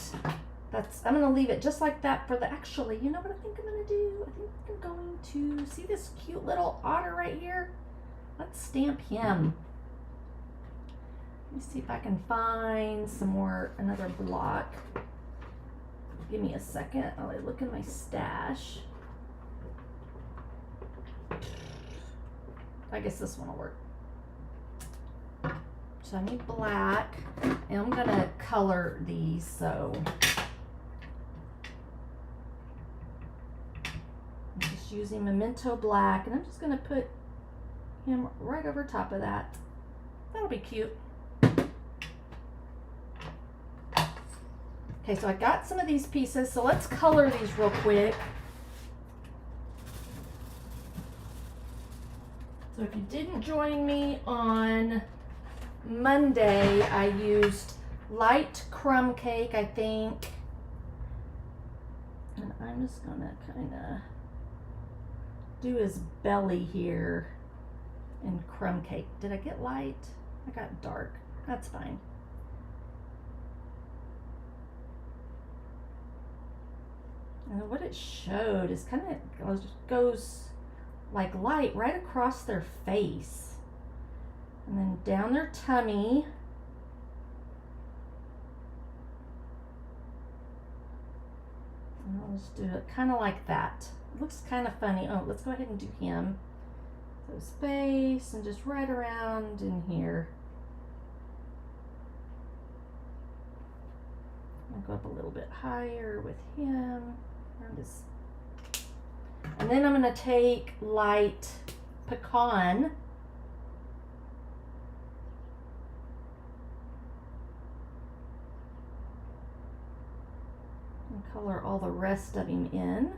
I'm gonna leave it just like that for the, actually, you know what I think I'm gonna do? I think I'm going to, see this cute little otter right here? Let's stamp him. Let me see if I can find another block. Give me a second while I look in my stash. I guess this one will work. So I need black, and I'm gonna color these, so I'm just using Memento Black, and I'm just gonna put him right over top of that. That'll be cute. Okay, so I got some of these pieces, so let's color these real quick. So if you didn't join me on Monday, I used light crumb cake, I think. And I'm just gonna kind of do his belly here in crumb cake. Did I get light? I got dark. That's fine. And what it showed is kind of goes like light right across their face. And then down their tummy. And I'll just do it kind of like that. It looks kind of funny. Oh, let's go ahead and do him. So space and just right around in here. I'll go up a little bit higher with him. And then I'm going to take light pecan and color all the rest of him in.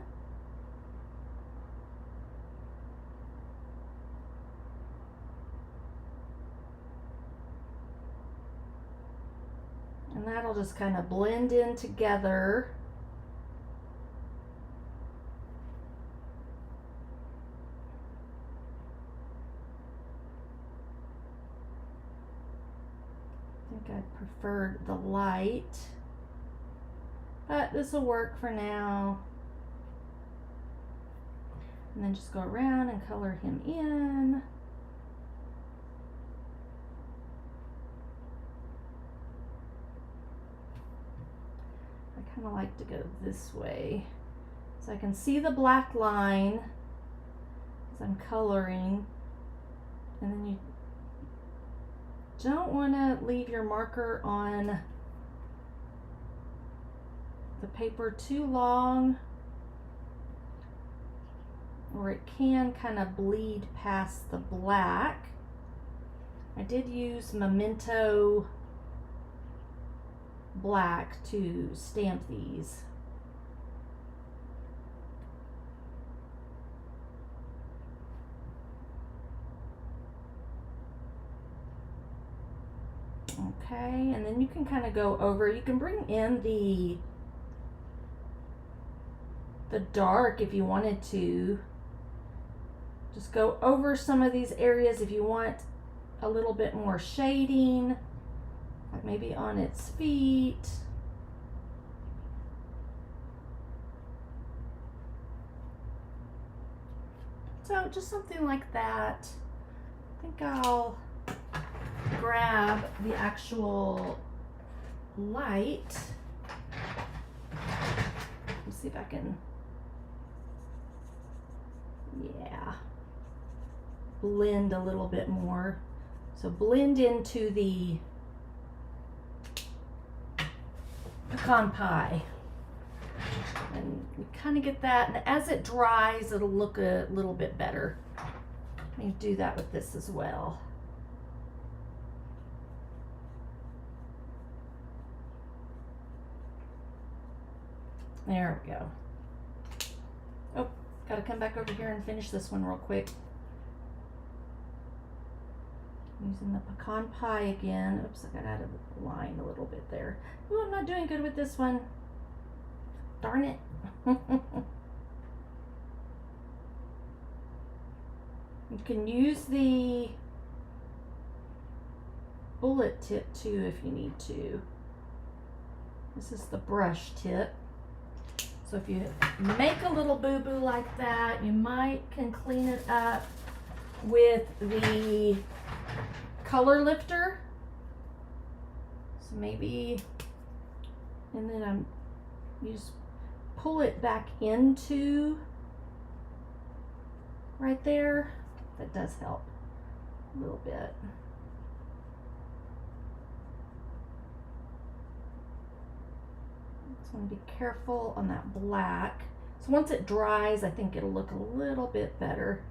And that'll just kind of blend in together. I think I preferred the light, but this will work for now. And then just go around and color him in. I kind of like to go this way so I can see the black line as I'm coloring. And then you don't want to leave your marker on the paper too long, or it can kind of bleed past the black. I did use Memento black to stamp these. Okay, and then you can kind of go over, you can bring in the dark if you wanted to. Just go over some of these areas if you want a little bit more shading, like maybe on its feet. So just something like that. I think I'll grab the actual light. Let's see if I can, yeah, blend a little bit more. So blend into the pecan pie. And you kind of get that, and as it dries, it'll look a little bit better. Let me do that with this as well. There we go. Oh, gotta come back over here and finish this one real quick. Using the pecan pie again. Oops, I got out of the line a little bit there. Ooh, I'm not doing good with this one. Darn it. You can use the bullet tip too if you need to. This is the brush tip. So if you make a little boo-boo like that, you can clean it up with the color lifter. So maybe, and then you just pull it back into right there. That does help a little bit. Just want to be careful on that black. So once it dries, I think it'll look a little bit better.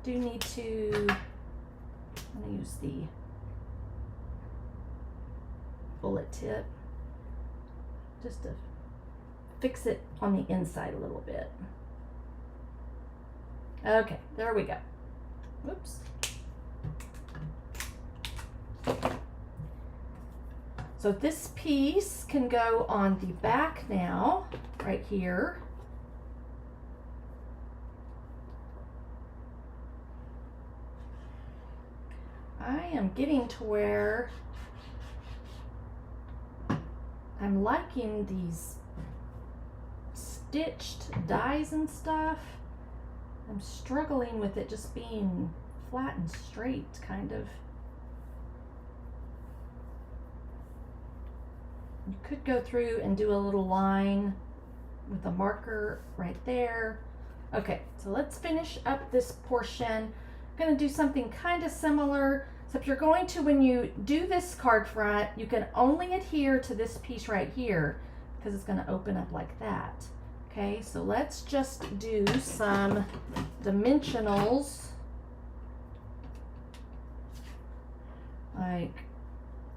Do need to, I'm going to use the bullet tip just to fix it on the inside a little bit. Okay, there we go. Whoops. So this piece can go on the back now, right here. I am getting to where I'm liking these stitched dies and stuff. I'm struggling with it just being flat and straight, kind of. You could go through and do a little line with a marker right there. Okay, so let's finish up this portion. I'm going to do something kind of similar. So if you're going to, when you do this card front, you can only adhere to this piece right here because it's going to open up like that. Okay, so let's just do some dimensionals. Like,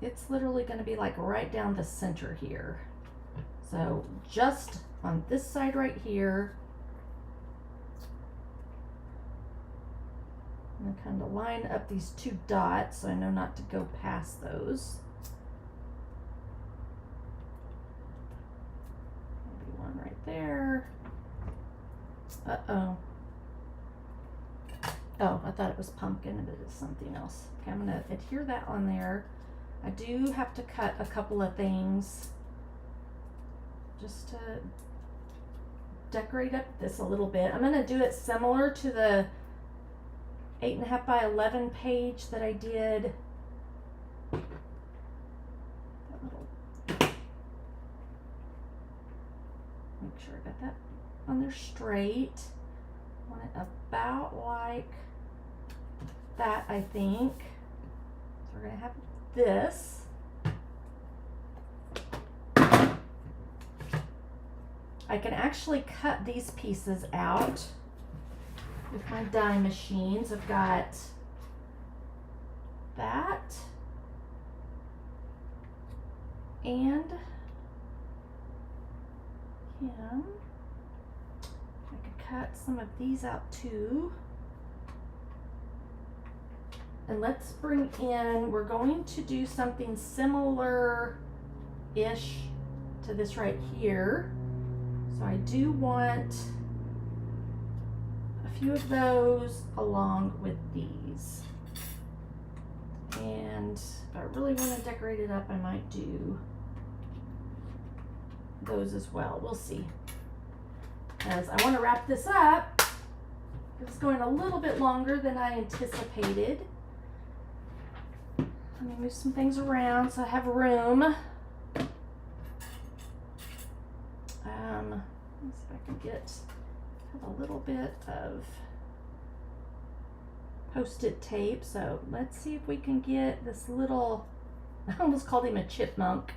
it's literally going to be like right down the center here. So just on this side right here, I'm going to kind of line up these two dots so I know not to go past those. Maybe one right there. Uh-oh. Oh, I thought it was pumpkin, but it's something else. Okay, I'm going to adhere that on there. I do have to cut a couple of things just to decorate up this a little bit. I'm going to do it similar to the 8.5 by 11 page that I did. Make sure I got that on there straight. I want it about like that, I think. So we're going to have this. I can actually cut these pieces out with my die machines. I've got that and him. I could cut some of these out too. And let's bring in, we're going to do something similar-ish to this right here. So I do want a few of those along with these. And if I really want to decorate it up, I might do those as well. We'll see. As I want to wrap this up, it's going a little bit longer than I anticipated. Let me move some things around so I have room. Let's see if I can get a little bit of Post-it tape. So let's see if we can get this little, I almost called him a chipmunk,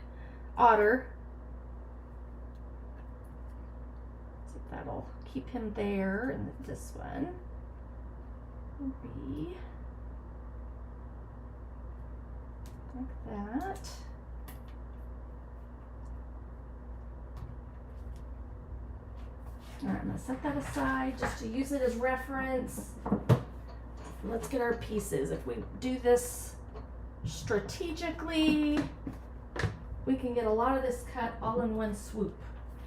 otter. See if that'll keep him there. And this one will be like that. All right, I'm gonna set that aside just to use it as reference. Let's get our pieces. If we do this strategically, we can get a lot of this cut all in one swoop.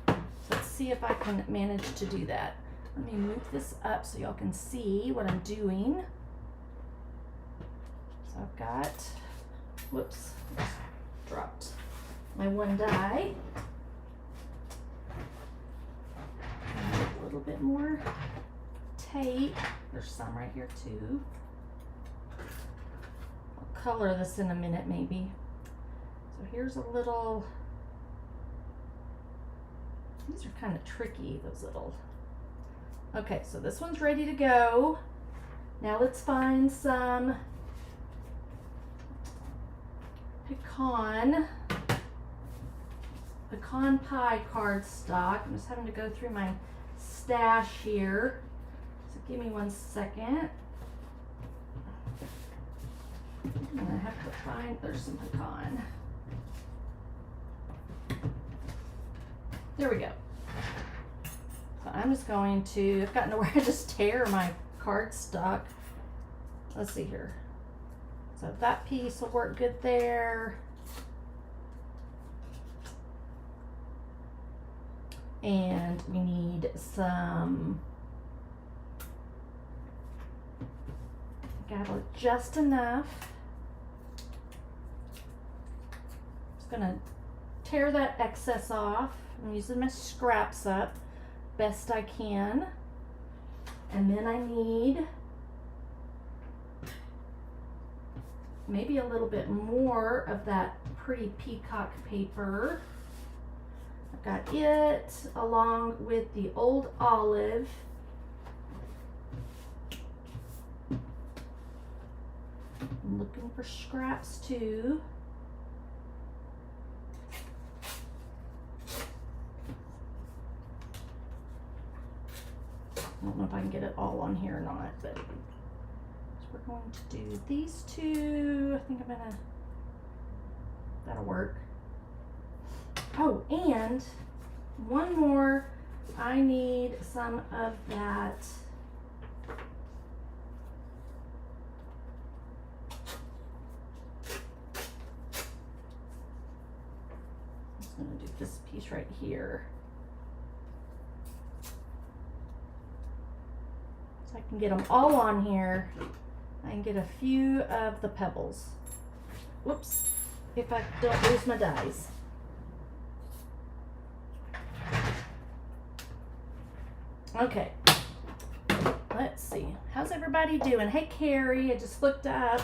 Let's see if I can manage to do that. Let me move this up so y'all can see what I'm doing. So I've got, whoops, dropped my one die. A little bit more tape. There's some right here too. I'll color this in a minute maybe. So here's a little, these are kind of tricky, those little. Okay, so this one's ready to go. Now let's find some pecan pie cardstock. I'm just having to go through my stash here. So give me 1 second. I'm gonna have to find, there's some pecan. There we go. So I'm just going to, I've gotten to where I just tear my cardstock. Let's see here. So that piece will work good there. And we need some, gather just enough. Just gonna tear that excess off. I'm using my scraps up best I can. And then I need maybe a little bit more of that pretty peacock paper. I've got it along with the old olive. I'm looking for scraps too. I don't know if I can get it all on here or not, but so we're going to do these two. I think I'm gonna, that'll work. Oh, and one more, I need some of that I'm just gonna do this piece right here. So I can get them all on here. I can get a few of the pebbles. Whoops, if I don't lose my dies. Okay, let's see. How's everybody doing? Hey, Carrie, I just looked up.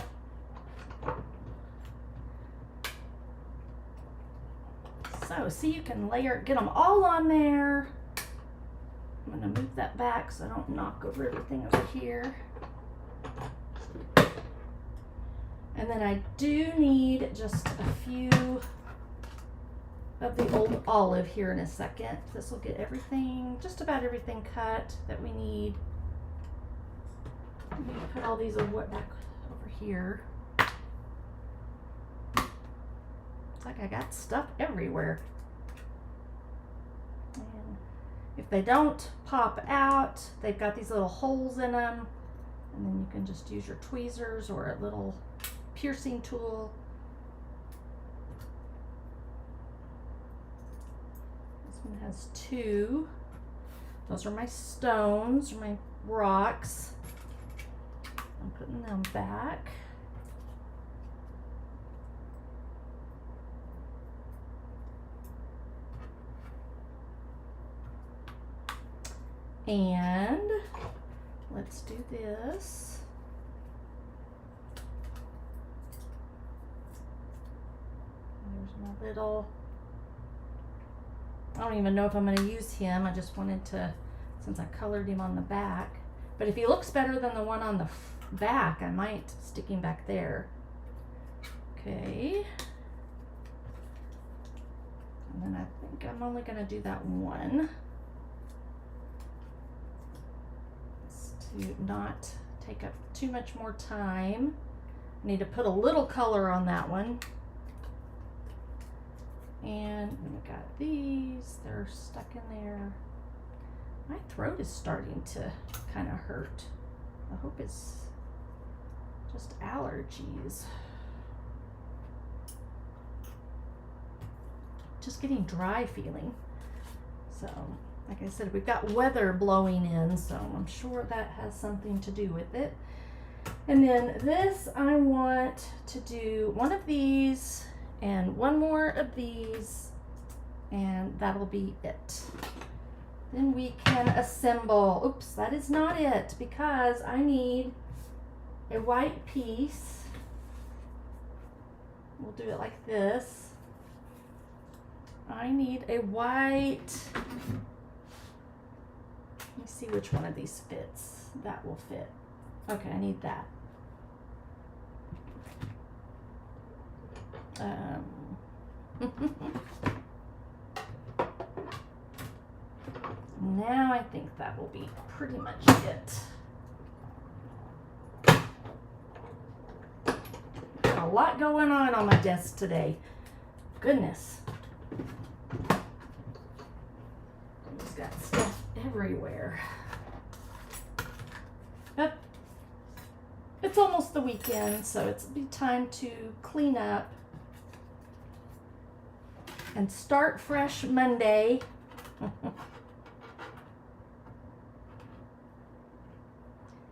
So, see, you can layer, get them all on there. I'm gonna move that back so I don't knock over everything over here. And then I do need just a few of the old olive here in a second. This will get everything, just about everything cut that we need. I'm gonna put all these back over here. It's like I got stuff everywhere. And if they don't pop out, they've got these little holes in them. And then you can just use your tweezers or a little piercing tool. One has two. Those are my stones, or my rocks. I'm putting them back. And let's do this. There's my little, I don't even know if I'm going to use him. I just wanted to, since I colored him on the back. But if he looks better than the one on the back, I might stick him back there. Okay. And then I think I'm only going to do that one. Just to not take up too much more time. I need to put a little color on that one. And we got these, they're stuck in there. My throat is starting to kind of hurt. I hope it's just allergies. Just getting dry feeling. So, like I said, we've got weather blowing in, so I'm sure that has something to do with it. And then this, I want to do one of these and one more of these, and that'll be it. Then we can assemble. Oops, that is not it, because I need a white piece. We'll do it like this. I need a white, let me see which one of these fits. That will fit. Okay, I need that. Now I think that will be pretty much it. Got a lot going on my desk today. Goodness. just got stuff everywhere. But it's almost the weekend, so it's be time to clean up and start fresh Monday.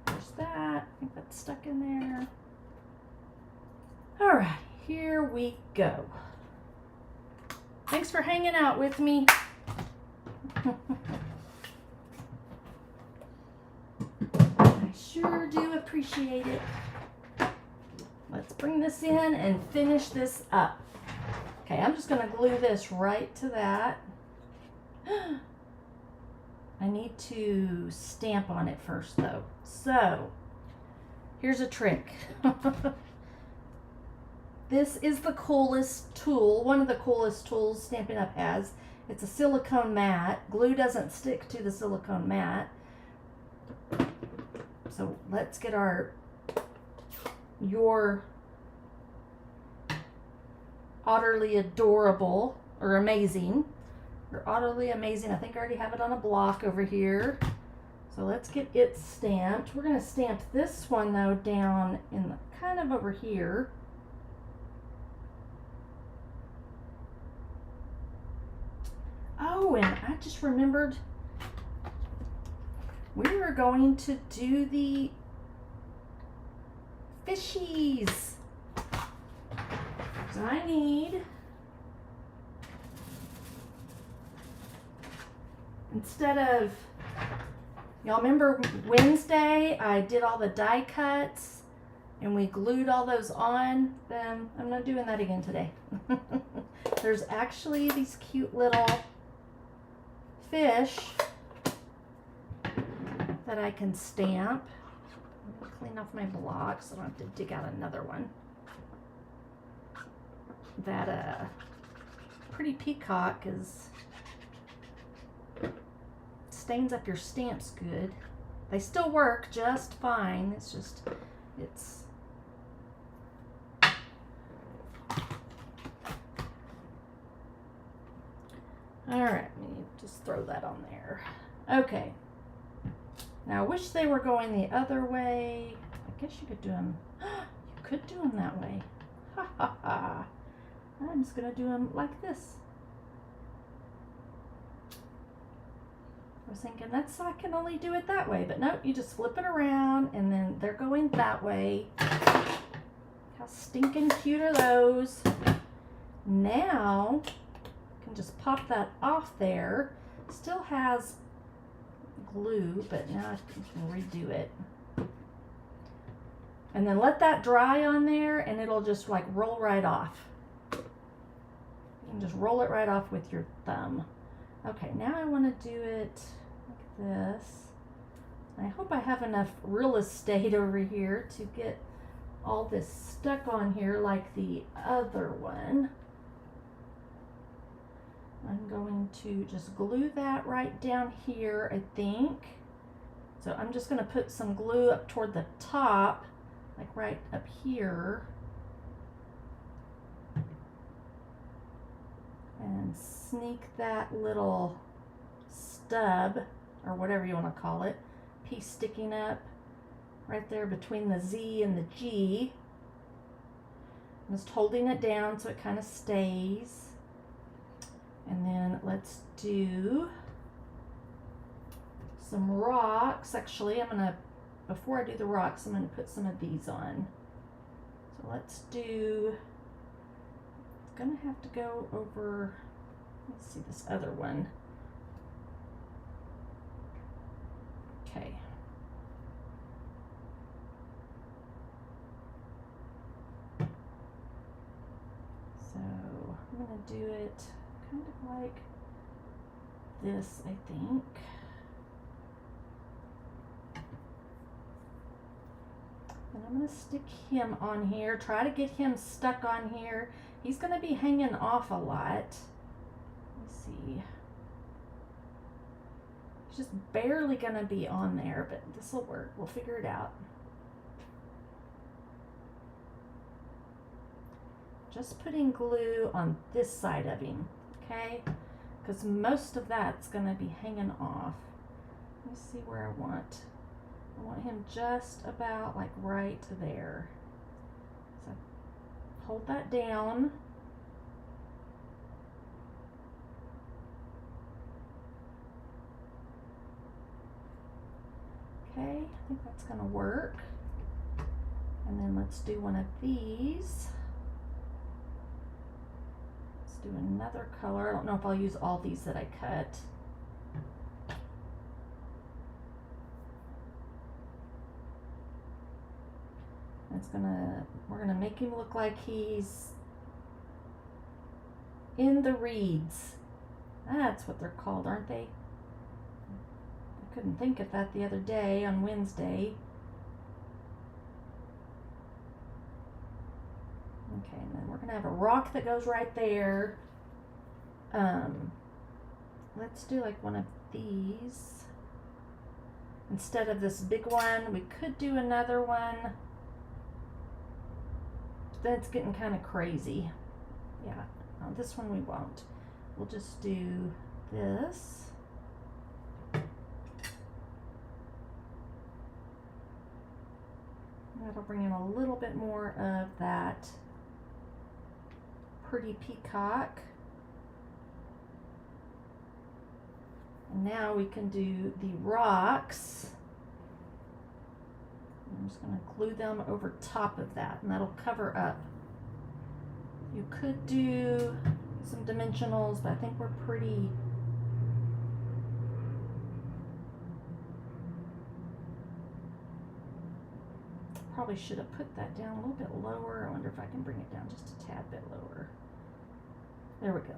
There's that. I think that's stuck in there. All right, here we go. Thanks for hanging out with me. I sure do appreciate it. Let's bring this in and finish this up. Okay, I'm just going to glue this right to that. I need to stamp on it first though. So, here's a trick. This is the coolest tool, one of the coolest tools Stampin' Up! Has. It's a silicone mat. Glue doesn't stick to the silicone mat. So let's get your Otterly adorable, or amazing, or Otterly amazing. I think I already have it on a block over here. So let's get it stamped. We're gonna stamp this one though down in the, kind of over here. Oh, and I just remembered we were going to do the fishies. So I need, instead of, y'all remember Wednesday I did all the die cuts and we glued all those on them? I'm not doing that again today. There's actually these cute little fish that I can stamp. I'm gonna clean off my block so I don't have to dig out another one. That pretty peacock stains up your stamps good. They still work just fine. It's just, it's all right. Let me just throw that on there. Okay. Now I wish they were going the other way. I guess you could do them. You could do them that way. Ha ha ha. I'm just gonna do them like this. I was thinking that's, I can only do it that way, but nope, you just flip it around and then they're going that way. How stinking cute are those? Now, I can just pop that off there. Still has glue, but now I can redo it. And then let that dry on there and it'll just like roll right off. You can just roll it right off with your thumb. Okay, now I want to do it like this. I hope I have enough real estate over here to get all this stuck on here like the other one. I'm going to just glue that right down here, I think. So I'm just going to put some glue up toward the top, like right up here. And sneak that little stub, or whatever you want to call it, piece sticking up right there between the Z and the G. I'm just holding it down so it kind of stays. And then let's do some rocks. Actually, I'm gonna, before I do the rocks, I'm gonna put some of these on. So let's do, it's gonna have to go over, let's see this other one. Okay. So I'm gonna do it kind of like this, I think. And I'm going to stick him on here, try to get him stuck on here. He's going to be hanging off a lot. Let's see. He's just barely going to be on there, but this will work. We'll figure it out. Just putting glue on this side of him. Okay, because most of that's going to be hanging off. Let me see where I want. I want him just about like right there. So hold that down. Okay, I think that's going to work. And then let's do one of these. Let's do another color. I don't know if I'll use all these that I cut. We're gonna make him look like he's in the reeds. That's what they're called, aren't they? I couldn't think of that the other day on Wednesday. Okay, and then we're gonna have a rock that goes right there. Let's do like one of these. Instead of this big one, we could do another one. That's getting kind of crazy. Yeah, no, this one we won't. We'll just do this. That'll bring in a little bit more of that pretty peacock. And now we can do the rocks. I'm just going to glue them over top of that, and that'll cover up. You could do some dimensionals, but I think we're pretty... Probably should have put that down a little bit lower. I wonder if I can bring it down just a tad bit lower. There we go.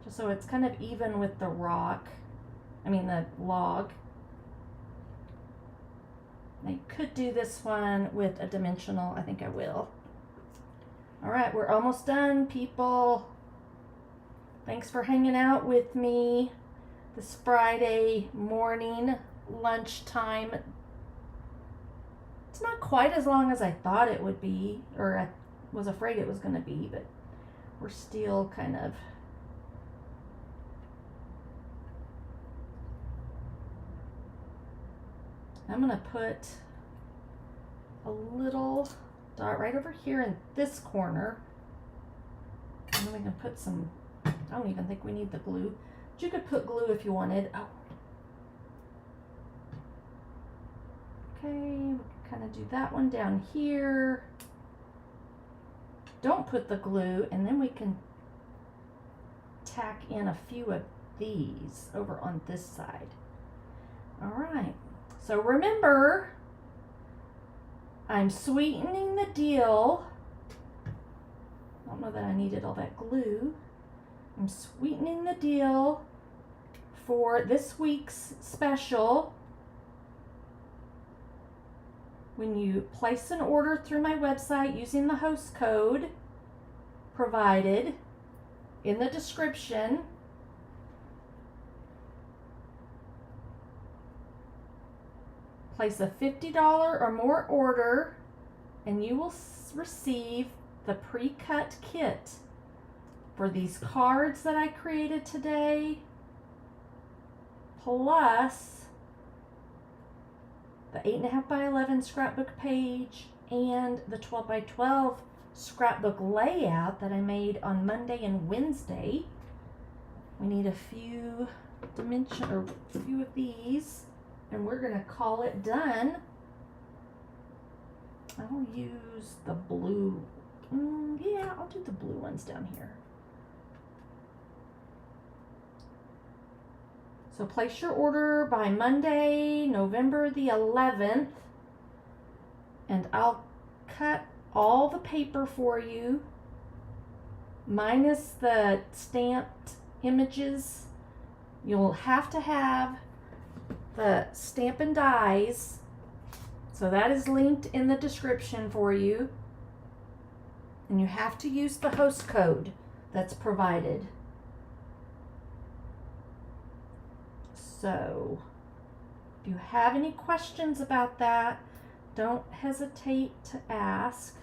Just so it's kind of even with the rock, the log. I could do this one with a dimensional. I think I will. All right, we're almost done, people. Thanks for hanging out with me this Friday morning, lunchtime. It's not quite as long as I thought it would be, or I was afraid it was going to be, but we're still kind of... I'm going to put a little dot right over here in this corner. And then we can put some, I don't even think we need the glue. But you could put glue if you wanted. Oh. Okay, we can kind of do that one down here. Don't put the glue, and then we can tack in a few of these over on this side. All right. So remember, I'm sweetening the deal. I don't know that I needed all that glue. I'm sweetening the deal for this week's special. When you place an order through my website using the host code provided in the description, place a $50 or more order, and you will receive the pre-cut kit for these cards that I created today, plus the 8.5 by 11 scrapbook page and the 12 by 12 scrapbook layout that I made on Monday and Wednesday. We need a few of these, and we're going to call it done. I'll use the blue. Yeah, I'll do the blue ones down here. So place your order by Monday, November the 11th, and I'll cut all the paper for you, minus the stamped images. You'll have to have the Stampin' dies, so that is linked in the description for you, and you have to use the host code that's provided. So if you have any questions about that, don't hesitate to ask.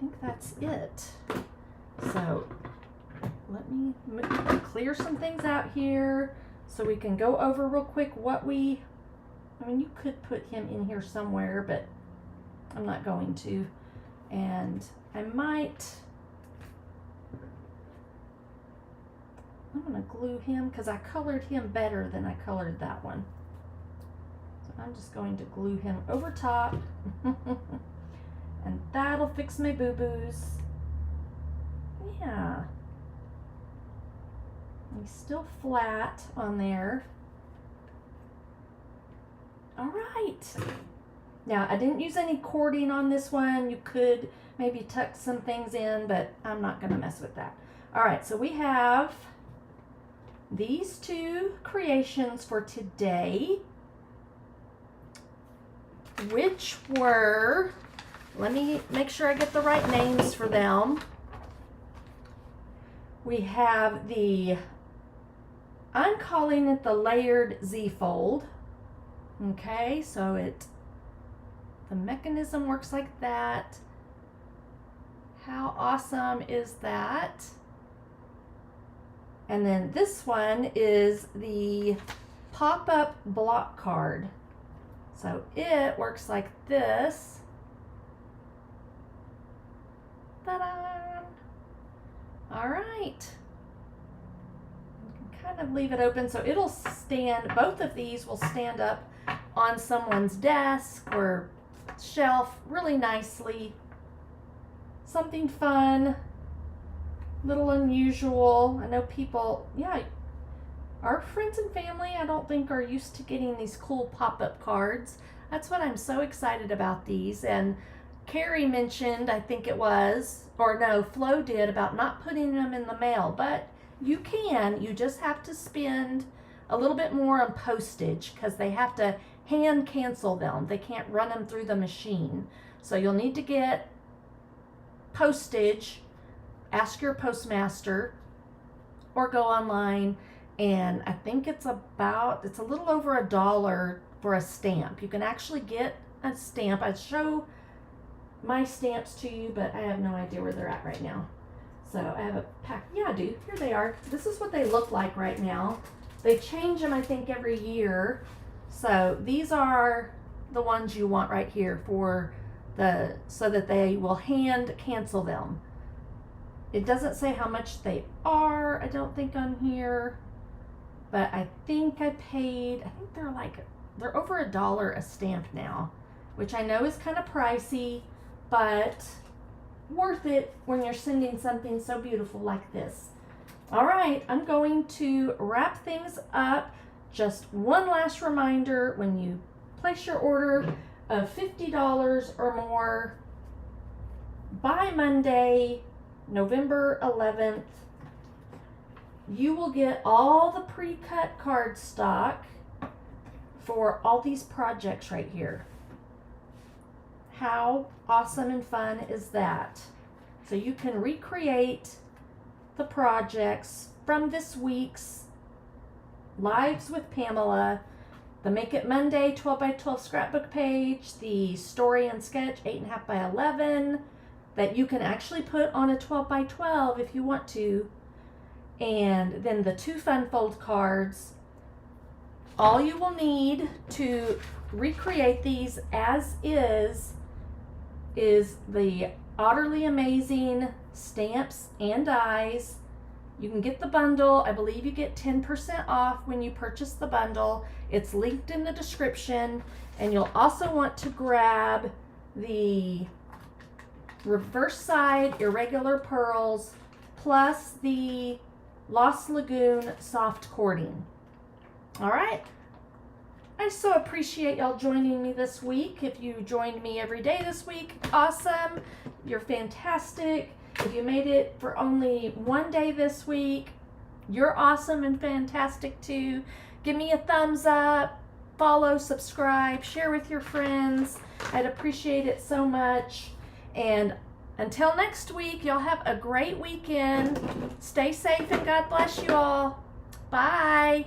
think that's it. So let me clear some things out here so we can go over real quick what we, I mean, you could put him in here somewhere, but I'm not going to. And I'm gonna glue him because I colored him better than I colored that one. So I'm just going to glue him over top. And that'll fix my boo-boos. Yeah. He's still flat on there. All right. Now, I didn't use any cording on this one. You could maybe tuck some things in, but I'm not going to mess with that. All right, so we have these two creations for today, which were, let me make sure I get the right names for them. We have the, I'm calling it the layered Z-fold. Okay, so the mechanism works like that. How awesome is that? And then this one is the pop-up block card. So it works like this. Ta-da! All right. You can kind of leave it open so it'll stand, both of these will stand up on someone's desk or shelf really nicely. Something fun, little unusual. I know people, yeah, our friends and family, I don't think are used to getting these cool pop-up cards. That's what I'm so excited about these. And Carrie mentioned, I think it was, or no, Flo did, about not putting them in the mail, but you can. You just have to spend a little bit more on postage because they have to hand cancel them. They can't run them through the machine. So you'll need to get postage, ask your postmaster, or go online, and I think it's a little over $1 for a stamp. You can actually get a stamp. I'd show my stamps to you, but I have no idea where they're at right now. So I have a pack. Yeah, I do. Here they are. This is what they look like right now. They change them, I think, every year. So these are the ones you want right here for so that they will hand cancel them. It doesn't say how much they are, I don't think, on here, but I think I think they're over $1 a stamp now, which I know is kind of pricey, but worth it when you're sending something so beautiful like this. All right, I'm going to wrap things up. Just one last reminder, when you place your order of $50 or more by Monday, November 11th, you will get all the pre-cut cardstock for all these projects right here. How awesome and fun is that? So you can recreate the projects from this week's Lives with Pamela, the Make It Monday 12 by 12 scrapbook page, the Story and Sketch 8.5 by 11 that you can actually put on a 12 by 12 if you want to, and then the 2 fun fold cards. All you will need to recreate these as is the Otterly Amazing stamps and dies. You can get the bundle. I believe you get 10% off when you purchase the bundle. It's linked in the description. And you'll also want to grab the reverse side irregular pearls plus the Lost Lagoon soft cording. All right. I so appreciate y'all joining me this week. If you joined me every day this week, awesome. You're fantastic. If you made it for only one day this week, you're awesome and fantastic too. Give me a thumbs up, follow, subscribe, share with your friends. I'd appreciate it so much. And until next week, y'all have a great weekend. Stay safe and God bless you all. Bye.